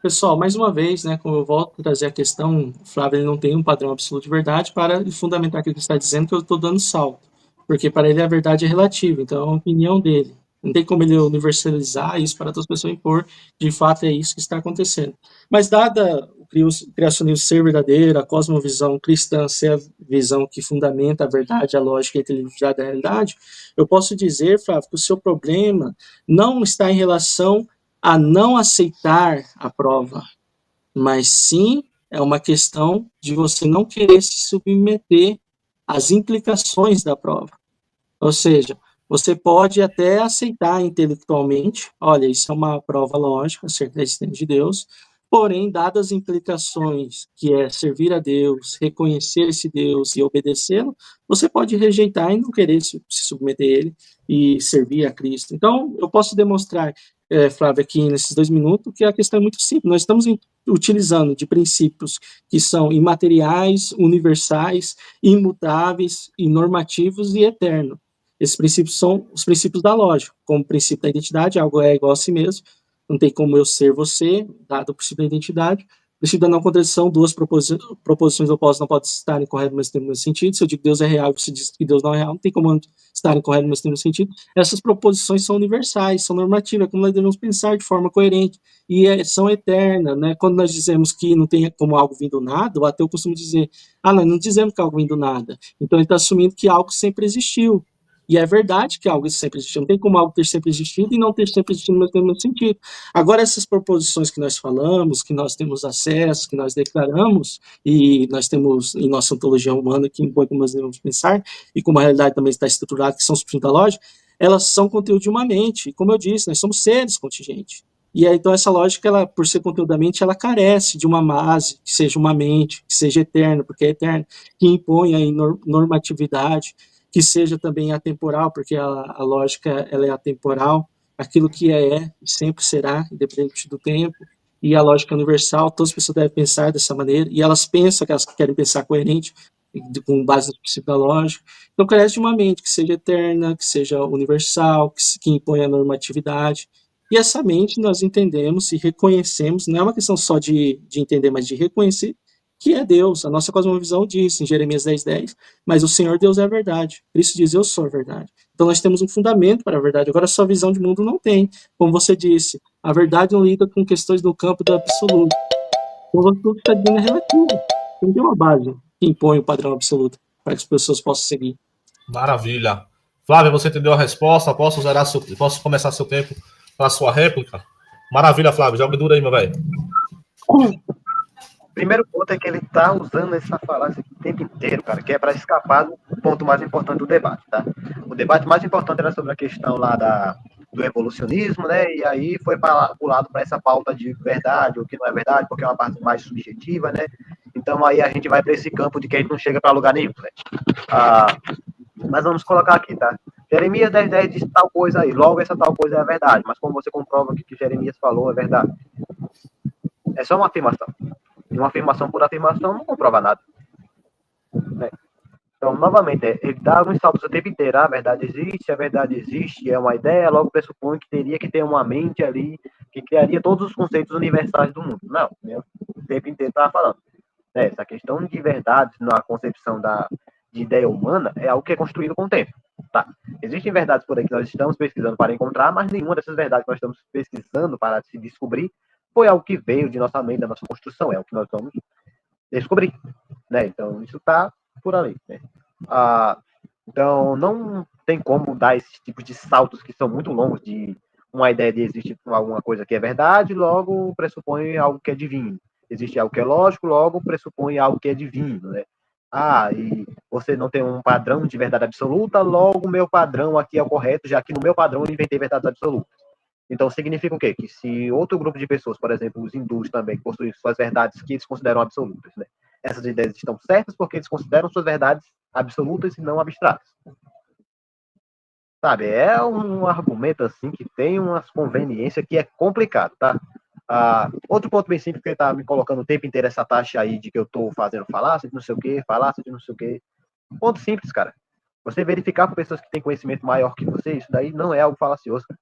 S2: Pessoal, mais uma vez, né, como eu volto a trazer a questão, o Flávio ele não tem um padrão absoluto de verdade para fundamentar aquilo que ele está dizendo, que eu estou dando salto. Porque para ele a verdade é relativa, então é a opinião dele. Não tem como ele universalizar isso para outras pessoas impor, de fato é isso que está acontecendo. Mas dada o criacionismo ser verdadeiro, a cosmovisão cristã ser a visão que fundamenta a verdade, a lógica e a inteletividade da realidade, eu posso dizer, Flávio, que o seu problema não está em relação a não aceitar a prova, mas sim é uma questão de você não querer se submeter às implicações da prova. Ou seja, você pode até aceitar intelectualmente, olha, isso é uma prova lógica acerca da existência de Deus, porém, dadas as implicações que é servir a Deus, reconhecer esse Deus e obedecê-lo, você pode rejeitar e não querer se submeter a ele e servir a Cristo. Então, eu posso demonstrar, Flávio, aqui nesses 2 minutos, que a questão é muito simples. Nós estamos utilizando de princípios que são imateriais, universais, imutáveis, normativos e eternos. Esses princípios são os princípios da lógica, como o princípio da identidade, algo é igual a si mesmo, não tem como eu ser você, dado o princípio da identidade. O princípio da não contradição, 2 proposições opostas não podem estar corretas no mesmo tempo nesse sentido. Se eu digo que Deus é real e você diz que Deus não é real, não tem como estarem corretas no mesmo tempo nesse sentido. Essas proposições são universais, são normativas, como nós devemos pensar de forma coerente, e são eternas, né? Quando nós dizemos que não tem como algo vir do nada, o ateu costuma dizer, nós não dizemos que algo vem do nada. Então ele está assumindo que algo sempre existiu. E é verdade que algo sempre existiu. Não tem como algo ter sempre existido e não ter sempre existido no mesmo sentido. Agora, essas proposições que nós falamos, que nós temos acesso, que nós declaramos, e nós temos em nossa ontologia humana, que impõe como nós devemos pensar, e como a realidade também está estruturada, que são os princípios da lógica, elas são conteúdo de uma mente. E como eu disse, nós somos seres contingentes. E aí, então, essa lógica, ela, por ser conteúdo da mente, ela carece de uma base, que seja uma mente, que seja eterna, porque é eterna, que impõe aí normatividade, que seja também atemporal, porque a lógica ela é atemporal, aquilo que é e sempre será, independente do tempo, e a lógica universal, todas as pessoas devem pensar dessa maneira, e elas pensam que elas querem pensar coerente, com base no princípio da lógica. Então, carece de uma mente que seja eterna, que seja universal, que impõe a normatividade. E essa mente nós entendemos e reconhecemos, não é uma questão só de entender, mas de reconhecer que é Deus. A nossa cosmovisão diz, em Jeremias 10:10, mas o Senhor Deus é a verdade. Cristo diz, eu sou a verdade. Então nós temos um fundamento para a verdade. Agora a sua visão de mundo não tem. Como você disse, a verdade não lida com questões do campo do absoluto. Então tudo que está dizendo é relativo. Não tem uma base que impõe o padrão absoluto para que as pessoas possam seguir.
S1: Maravilha. Flávio, você entendeu a resposta? Posso começar seu tempo para a sua réplica? Maravilha, Flávio. Joga duro aí, meu velho.
S3: Primeiro ponto é que ele tá usando essa falácia aqui o tempo inteiro, cara, que é para escapar do ponto mais importante do debate, tá? O debate mais importante era sobre a questão lá do evolucionismo, né? E aí foi pulado para essa pauta de verdade, ou que não é verdade, porque é uma parte mais subjetiva, né? Então aí a gente vai para esse campo de que a gente não chega para lugar nenhum, né? Mas vamos colocar aqui, tá? Jeremias 10:10 diz tal coisa aí, logo essa tal coisa é a verdade, mas como você comprova que o que Jeremias falou é verdade? É só uma afirmação. E uma afirmação por afirmação não comprova nada. Né? Então, novamente, ele dá alguns saltos o tempo inteiro. A verdade existe, é uma ideia, logo pressupõe que teria que ter uma mente ali que criaria todos os conceitos universais do mundo. Não, o tempo inteiro estava falando. Essa questão de verdade na concepção de ideia humana é algo que é construído com o tempo. Tá? Existem verdades por aí que nós estamos pesquisando para encontrar, mas nenhuma dessas verdades que nós estamos pesquisando para se descobrir foi algo que veio de nossa mente, da nossa construção, é o que nós vamos descobrir, né? Então, isso está por ali, né? Então, não tem como dar esses tipos de saltos que são muito longos de uma ideia de existir alguma coisa que é verdade, logo pressupõe algo que é divino. Existe algo que é lógico, logo pressupõe algo que é divino, né? E você não tem um padrão de verdade absoluta, logo o meu padrão aqui é o correto, já que no meu padrão eu inventei verdades absolutas. Então, significa o quê? Que se outro grupo de pessoas, por exemplo, os hindus também, que possuem suas verdades que eles consideram absolutas, né? Essas ideias estão certas porque eles consideram suas verdades absolutas e não abstratas. Sabe, é um argumento assim que tem umas conveniências que é complicado, tá? Outro ponto bem simples que ele tá me colocando o tempo inteiro essa taxa aí de que eu tô fazendo falácia de não sei o quê, falácia de não sei o quê. Ponto simples, cara. Você verificar com pessoas que têm conhecimento maior que você, isso daí não é algo falacioso, cara.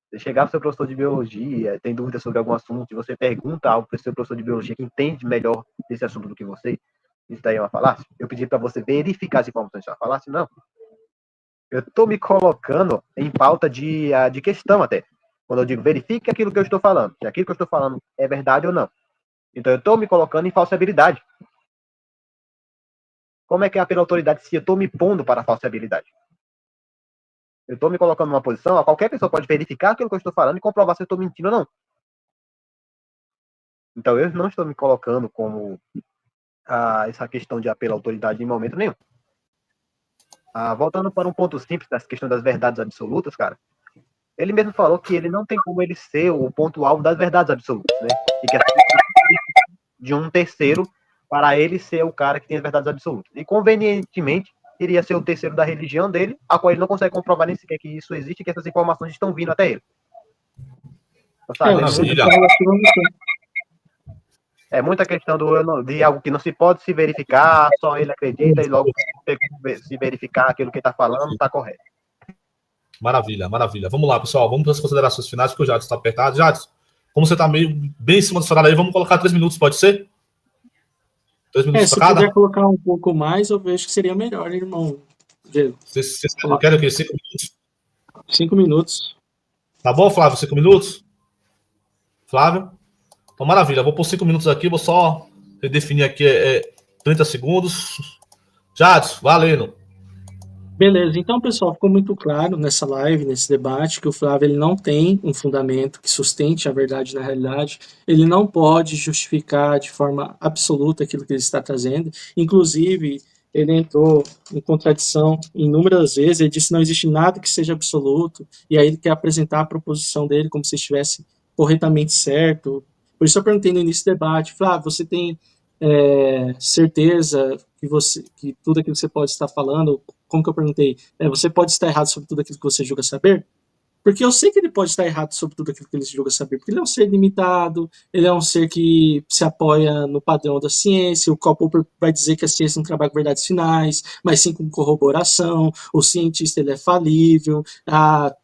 S3: Você chegar para o seu professor de biologia, tem dúvida sobre algum assunto, e você pergunta algo para o seu professor de biologia que entende melhor desse assunto do que você, isso daí é uma falácia? Eu pedi para você verificar as informações, é uma falácia? Não. Eu estou me colocando em pauta de questão até. Quando eu digo verifique aquilo que eu estou falando, se aquilo que eu estou falando é verdade ou não. Então eu estou me colocando em falsibilidade. Como é que é pela autoridade se eu estou me pondo para a falsibilidade? Eu estou me colocando numa posição a qualquer pessoa pode verificar aquilo que eu estou falando e comprovar se eu estou mentindo ou não. Então eu não estou me colocando como essa questão de apelo à autoridade em momento nenhum. Voltando para um ponto simples dessa questão das verdades absolutas, cara, ele mesmo falou que ele não tem como ele ser o ponto-alvo das verdades absolutas, né? E que de um terceiro para ele ser o cara que tem as verdades absolutas. E convenientemente iria ser o terceiro da religião dele, a qual ele não consegue comprovar nem sequer que isso existe e que essas informações estão vindo até ele. Então, sabe, é muita questão de algo que não se pode se verificar, só ele acredita e logo se verificar aquilo que está falando está correto.
S1: Maravilha, maravilha. Vamos lá, pessoal. Vamos para as considerações finais, porque o Jadson está apertado. Jadson, como você está meio bem em cima do horário aí, vamos colocar 3 minutos, pode ser? 3 minutos
S2: se
S1: cada?
S2: puder colocar um pouco mais, eu vejo que seria melhor, irmão.
S1: Vocês querem o quê? 5 minutos?
S2: 5 minutos.
S1: Tá bom, Flávio? 5 minutos? Flávio? Então, maravilha. Vou pôr 5 minutos aqui, vou só redefinir aqui 30 segundos. Jadson, valendo.
S2: Beleza, então, pessoal, ficou muito claro nessa live, nesse debate, que o Flávio ele não tem um fundamento que sustente a verdade na realidade, ele não pode justificar de forma absoluta aquilo que ele está trazendo, inclusive, ele entrou em contradição inúmeras vezes, ele disse que não existe nada que seja absoluto, e aí ele quer apresentar a proposição dele como se estivesse corretamente certo. Por isso eu perguntei no início do debate, Flávio, você tem certeza que tudo aquilo que você pode estar falando, como que eu perguntei, você pode estar errado sobre tudo aquilo que você julga saber? Porque eu sei que ele pode estar errado sobre tudo aquilo que ele se julga saber, porque ele é um ser limitado, ele é um ser que se apoia no padrão da ciência, o Karl Popper vai dizer que a ciência não trabalha com verdades finais, mas sim com corroboração, o cientista ele é falível, há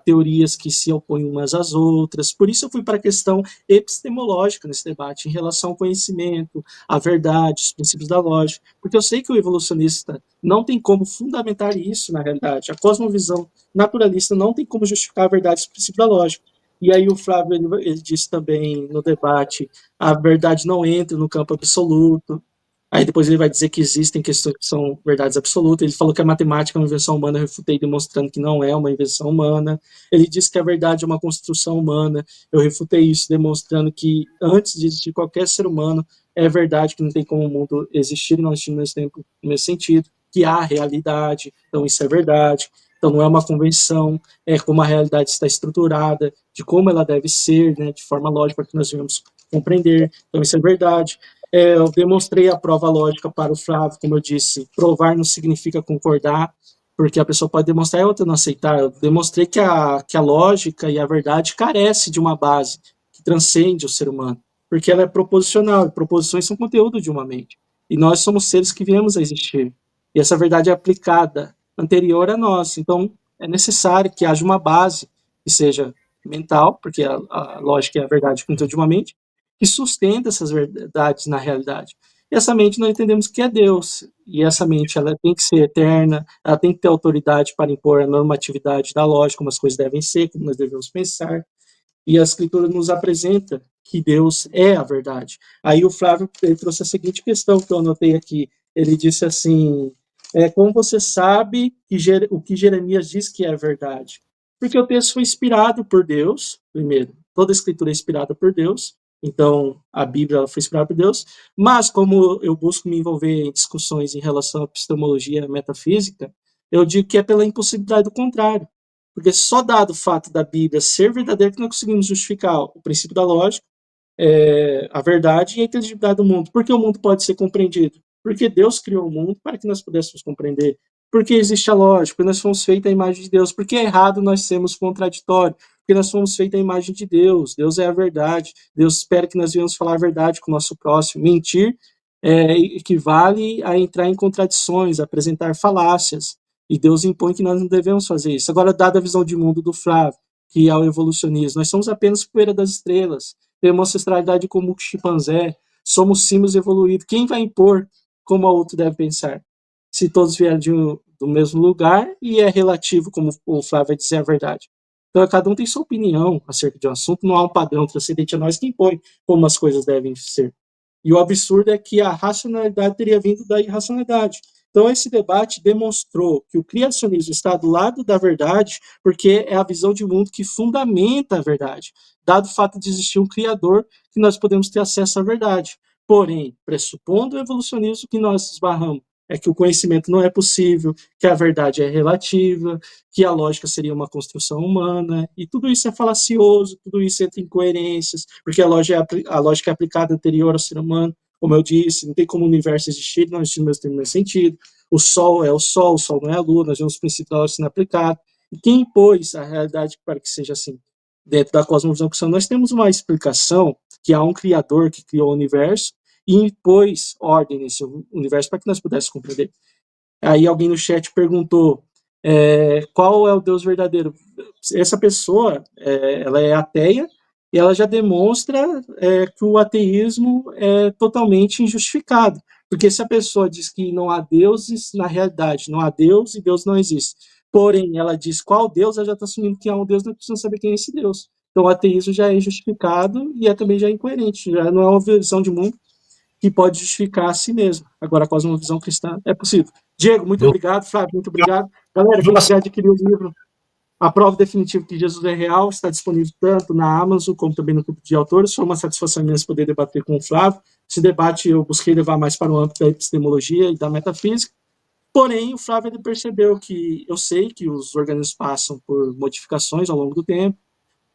S2: teorias que se opõem umas às outras. Por isso eu fui para a questão epistemológica nesse debate, em relação ao conhecimento, à verdade, os princípios da lógica, porque eu sei que o evolucionista não tem como fundamentar isso na realidade. A cosmovisão naturalista não tem como justificar a verdade dos princípios da lógica. E aí o Flávio ele disse também no debate, a verdade não entra no campo absoluto. Aí depois ele vai dizer que existem questões que são verdades absolutas. Ele falou que a matemática é uma invenção humana, eu refutei demonstrando que não é uma invenção humana. Ele disse que a verdade é uma construção humana, eu refutei isso demonstrando que antes de existir qualquer ser humano, é verdade que não tem como o mundo existir e não existir no mesmo tempo, no mesmo sentido, que há realidade, então isso é verdade. Então não é uma convenção, é como a realidade está estruturada, de como ela deve ser, né, de forma lógica, para que nós venhamos compreender. Então isso é verdade. Eu demonstrei a prova lógica para o Flávio, como eu disse, provar não significa concordar, porque a pessoa pode demonstrar e a outra não aceitar. Eu demonstrei que a lógica e a verdade carece de uma base que transcende o ser humano, porque ela é proposicional, e proposições são conteúdo de uma mente. E nós somos seres que viemos a existir. E essa verdade é aplicada anterior a nós. Então, é necessário que haja uma base que seja mental, porque a lógica é a verdade conteúdo de uma mente, que sustenta essas verdades na realidade. E essa mente nós entendemos que é Deus, e essa mente ela tem que ser eterna, ela tem que ter autoridade para impor a normatividade da lógica, como as coisas devem ser, como nós devemos pensar, e a Escritura nos apresenta que Deus é a verdade. Aí o Flávio ele trouxe a seguinte questão que eu anotei aqui, ele disse assim, como você sabe que o que Jeremias diz que é verdade? Porque o texto foi inspirado por Deus, primeiro, toda a Escritura é inspirada por Deus, então a Bíblia ela foi inspirada por Deus, mas como eu busco me envolver em discussões em relação à epistemologia metafísica, eu digo que é pela impossibilidade do contrário. Porque só dado o fato da Bíblia ser verdadeira que nós conseguimos justificar o princípio da lógica, a verdade e a inteligibilidade do mundo. Por que o mundo pode ser compreendido? Porque Deus criou o mundo para que nós pudéssemos compreender. Porque existe a lógica, porque nós fomos feitos à imagem de Deus. Porque é errado nós sermos contraditórios. Porque nós fomos feitos à imagem de Deus. Deus é a verdade. Deus espera que nós venhamos falar a verdade com o nosso próximo. Mentir equivale a entrar em contradições, a apresentar falácias. E Deus impõe que nós não devemos fazer isso. Agora, dada a visão de mundo do Flávio, que é o evolucionismo, nós somos apenas poeira das estrelas, temos ancestralidade como o chimpanzé, somos símios evoluídos. Quem vai impor como o outro deve pensar? Se todos vierem do mesmo lugar e é relativo, como o Flávio vai dizer a verdade. Então, cada um tem sua opinião acerca de um assunto, não há um padrão transcendente a nós que impõe como as coisas devem ser. E o absurdo é que a racionalidade teria vindo da irracionalidade. Então, esse debate demonstrou que o criacionismo está do lado da verdade, porque é a visão de mundo que fundamenta a verdade, dado o fato de existir um criador que nós podemos ter acesso à verdade. Porém, pressupondo o evolucionismo que nós esbarramos, é que o conhecimento não é possível, que a verdade é relativa, que a lógica seria uma construção humana, e tudo isso é falacioso, tudo isso entra em incoerências, porque a lógica é aplicada anterior ao ser humano, como eu disse, não tem como o universo existir, não existe no mesmo sentido. O Sol não é a Lua, nós vemos os princípios da lógica sendo aplicados. E quem impôs a realidade para que seja assim? Dentro da cosmovisão cristã, nós temos uma explicação que há um Criador que criou o universo e impôs ordem nesse universo para que nós pudéssemos compreender. Aí alguém no chat perguntou qual é o Deus verdadeiro? Essa pessoa, ela é ateia, e ela já demonstra que o ateísmo é totalmente injustificado. Porque se a pessoa diz que não há deuses, na realidade, não há Deus e Deus não existe. Porém, ela diz qual Deus, ela já está assumindo que há um Deus, nós precisamos saber quem é esse Deus. Então, o ateísmo já é injustificado e também já incoerente, já não é uma visão de mundo que pode justificar a si mesmo. Agora, a cosmovisão cristã é possível. Diego, muito obrigado. Flávio, muito obrigado. Galera, quem quiser adquirir o livro A Prova Definitiva que Jesus é Real, está disponível tanto na Amazon como também no grupo de autores. Foi uma satisfação imensa poder debater com o Flávio. Esse debate eu busquei levar mais para o âmbito da epistemologia e da metafísica. Porém, o Flávio ele percebeu que eu sei que os organismos passam por modificações ao longo do tempo,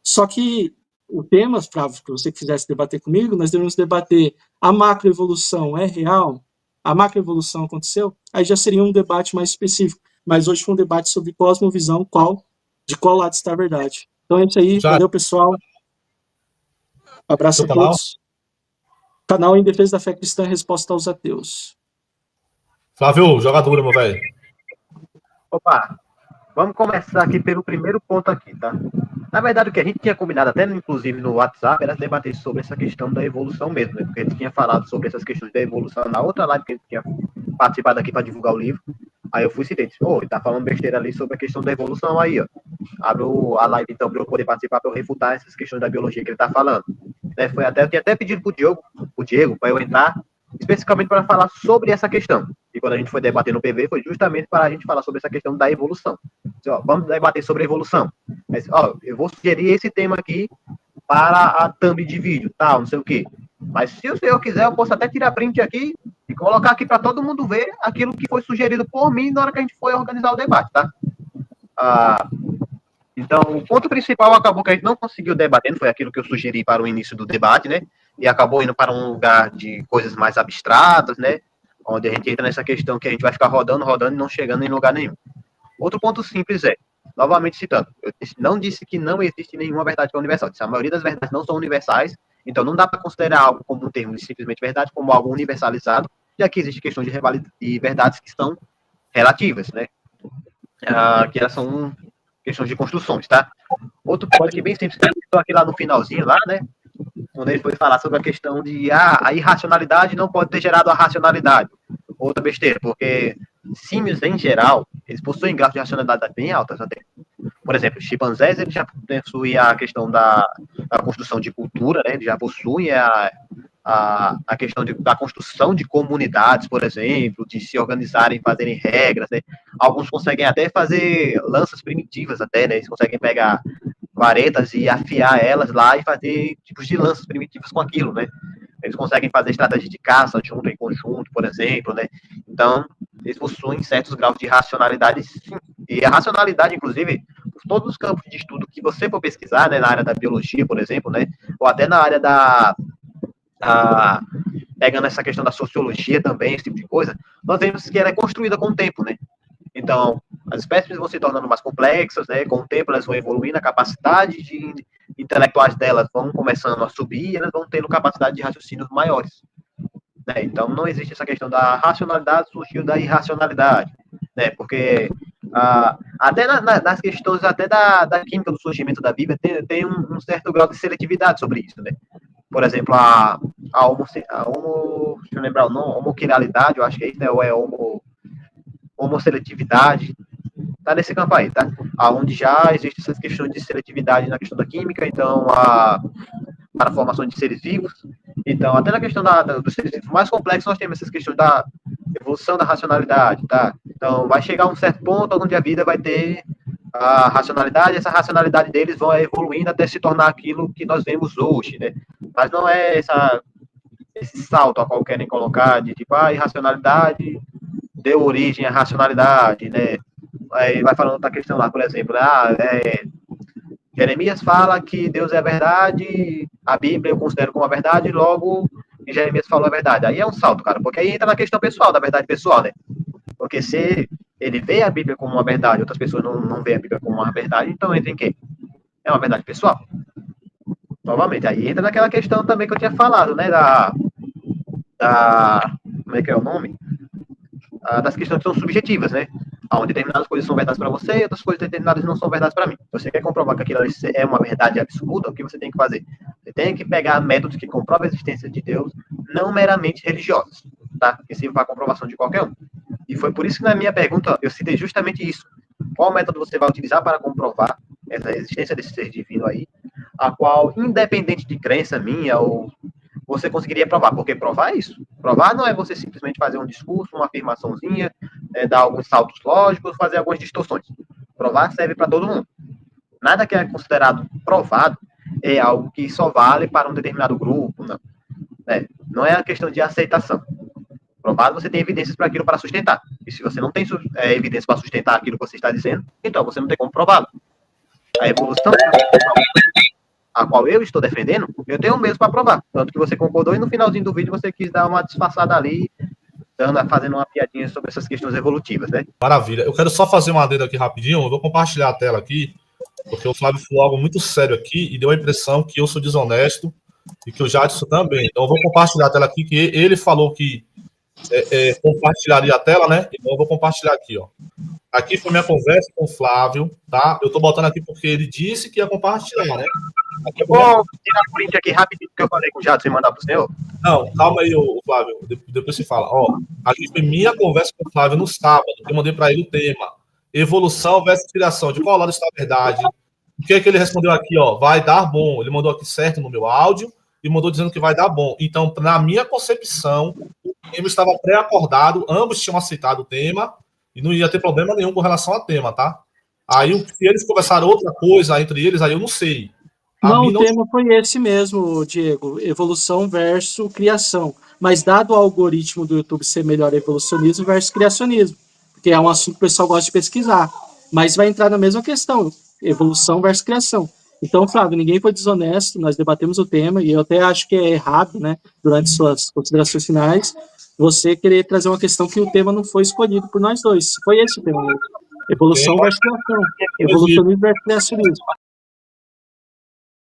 S2: só que o tema, Flávio, que você quisesse debater comigo, nós devemos debater a macroevolução é real? A macroevolução aconteceu? Aí já seria um debate mais específico. Mas hoje foi um debate sobre cosmovisão, qual de qual lado está a verdade. Então é isso aí,
S1: Já.
S2: valeu, pessoal. Abraço
S1: Seu
S2: a todos. Canal Em Defesa da Fé Cristã, Resposta aos Ateus.
S1: Flávio, jogadora, meu velho.
S3: Opa, vamos começar aqui pelo primeiro ponto aqui, tá? Na verdade, o que a gente tinha combinado, até inclusive no WhatsApp, era debater sobre essa questão da evolução mesmo, né? Porque a gente tinha falado sobre essas questões da evolução na outra live que a gente tinha participado aqui para divulgar o livro. Aí eu fui citei, disse, ele tá falando besteira ali sobre a questão da evolução aí, ó. Abriu a live então para eu poder participar, para eu refutar essas questões da biologia que ele tá falando. Né? Eu tinha até pedido pro Diego, para eu entrar especificamente para falar sobre essa questão. E quando a gente foi debater no PV, foi justamente para a gente falar sobre essa questão da evolução. Disse, vamos debater sobre evolução. Mas, eu vou sugerir esse tema aqui para a thumb de vídeo, tal, não sei o quê. Mas se o senhor quiser, eu posso até tirar print aqui e colocar aqui para todo mundo ver aquilo que foi sugerido por mim na hora que a gente foi organizar o debate, tá? Então, o ponto principal acabou que a gente não conseguiu debater, foi aquilo que eu sugeri para o início do debate, né? E acabou indo para um lugar de coisas mais abstratas, né? Onde a gente entra nessa questão que a gente vai ficar rodando e não chegando em lugar nenhum. Outro ponto simples novamente citando, eu não disse que não existe nenhuma verdade que é universal. A maioria das verdades não são universais, então não dá para considerar algo como um termo de simplesmente verdade, como algo universalizado, já que existe questões de verdades que são relativas, né? Que elas são questões de construções, tá? Outro ponto aqui bem simples, estou aqui lá no finalzinho, lá, né? Quando ele foi falar sobre a questão de a irracionalidade não pode ter gerado a racionalidade. Outra besteira, porque símios, em geral, eles possuem graus de racionalidade bem altas até. Por exemplo, chimpanzés, eles já possuem a questão da construção de cultura, né? Eles já possuem a questão da construção de comunidades, por exemplo, de se organizarem, fazerem regras, né? Alguns conseguem até fazer lanças primitivas até, né? Eles conseguem pegar varetas e afiar elas lá e fazer tipos de lanças primitivas com aquilo, né? Eles conseguem fazer estratégias de caça junto, em conjunto, por exemplo, né? Então, eles possuem certos graus de racionalidade, sim. E a racionalidade, inclusive, por todos os campos de estudo que você for pesquisar, né? Na área da biologia, por exemplo, né? Ou até na área pegando essa questão da sociologia também, esse tipo de coisa, nós vemos que ela é construída com o tempo, né? Então, as espécies vão se tornando mais complexas, né? Com o tempo elas vão evoluindo, a capacidade intelectuais delas vão começando a subir e elas vão tendo capacidade de raciocínios maiores. Né? Então, não existe essa questão da racionalidade, surgiu da irracionalidade, né? Porque até nas questões até da química do surgimento da vida tem um certo grau de seletividade sobre isso, né? Por exemplo, deixa eu lembrar o nome, homoquinalidade, eu acho que é isso, né? Ou é homoseletividade, tá nesse campo aí, tá? Onde já existe essas questões de seletividade na questão da química, então, para a formação de seres vivos. Então, até na questão dos seres vivos mais complexos, nós temos essas questões da evolução da racionalidade, tá? Então, vai chegar um certo ponto onde a vida vai ter a racionalidade, essa racionalidade deles vai evoluindo até se tornar aquilo que nós vemos hoje, né? Mas não é esse salto a qual querem colocar de tipo, irracionalidade deu origem à racionalidade, né? Aí vai falando outra questão lá, por exemplo, Jeremias fala que Deus é a verdade, a Bíblia eu considero como a verdade, logo Jeremias falou a verdade. Aí é um salto, cara, porque aí entra na questão pessoal, da verdade pessoal, né? Porque se ele vê a Bíblia como uma verdade, outras pessoas não veem a Bíblia como uma verdade, então entra em quê? É uma verdade pessoal. Novamente, aí entra naquela questão também que eu tinha falado, né? Como é que é o nome? Das questões que são subjetivas, né? Onde determinadas coisas são verdades para você e outras coisas determinadas não são verdades para mim. Você quer comprovar que aquilo é uma verdade absoluta, o que você tem que fazer? Você tem que pegar métodos que comprovam a existência de Deus, não meramente religiosos, tá? Que sirva para a comprovação de qualquer um. E foi por isso que na minha pergunta eu citei justamente isso. Qual método você vai utilizar para comprovar essa existência desse ser divino aí, a qual, independente de crença minha ou você conseguiria provar, porque provar é isso. Provar não é você simplesmente fazer um discurso, uma afirmaçãozinha, dar alguns saltos lógicos, fazer algumas distorções. Provar serve para todo mundo. Nada que é considerado provado é algo que só vale para um determinado grupo, não. Não é a questão de aceitação. Provado, você tem evidências para aquilo para sustentar. E se você não tem evidências para sustentar aquilo que você está dizendo, então você não tem como prová-lo. A evolução a qual eu estou defendendo, eu tenho mesmo para provar. Tanto que você concordou e no finalzinho do vídeo você quis dar uma disfarçada ali, fazendo uma piadinha sobre essas questões evolutivas, né?
S1: Maravilha. Eu quero só fazer uma adenda aqui rapidinho. Eu vou compartilhar a tela aqui Porque o Flávio falou algo muito sério aqui e deu a impressão que eu sou desonesto e que o Jadson também. Então, eu vou compartilhar a tela aqui, que ele falou que compartilharia a tela, né? Então, eu vou compartilhar aqui, ó. Aqui foi minha conversa com o Flávio, tá? Eu tô botando aqui porque ele disse que ia compartilhar, né?
S3: Eu vou tirar o print aqui rapidinho que eu falei com o Jadson e mandar pro senhor.
S1: Não, calma aí, Flávio. Depois você fala. Ó, aqui foi minha conversa com o Flávio no sábado. Eu mandei para ele o tema: evolução versus criação. De qual lado está a verdade? O que é que ele respondeu aqui? Ó, vai dar bom. Ele mandou aqui certo no meu áudio e mandou dizendo que vai dar bom. Então, na minha concepção, o tema estava pré-acordado. Ambos tinham aceitado o tema e não ia ter problema nenhum com relação ao tema, tá? Aí, se eles conversaram outra coisa entre eles, aí eu não sei.
S2: Não, o tema foi esse mesmo, Diego, evolução versus criação. Mas dado o algoritmo do YouTube ser melhor evolucionismo versus criacionismo, porque é um assunto que o pessoal gosta de pesquisar, mas vai entrar na mesma questão, evolução versus criação. Então, Flávio, ninguém foi desonesto, nós debatemos o tema, e eu até acho que é errado, né, durante suas considerações finais, você querer trazer uma questão que o tema não foi escolhido por nós dois. Foi esse o tema mesmo. Evolução versus criação. Evolucionismo versus criacionismo.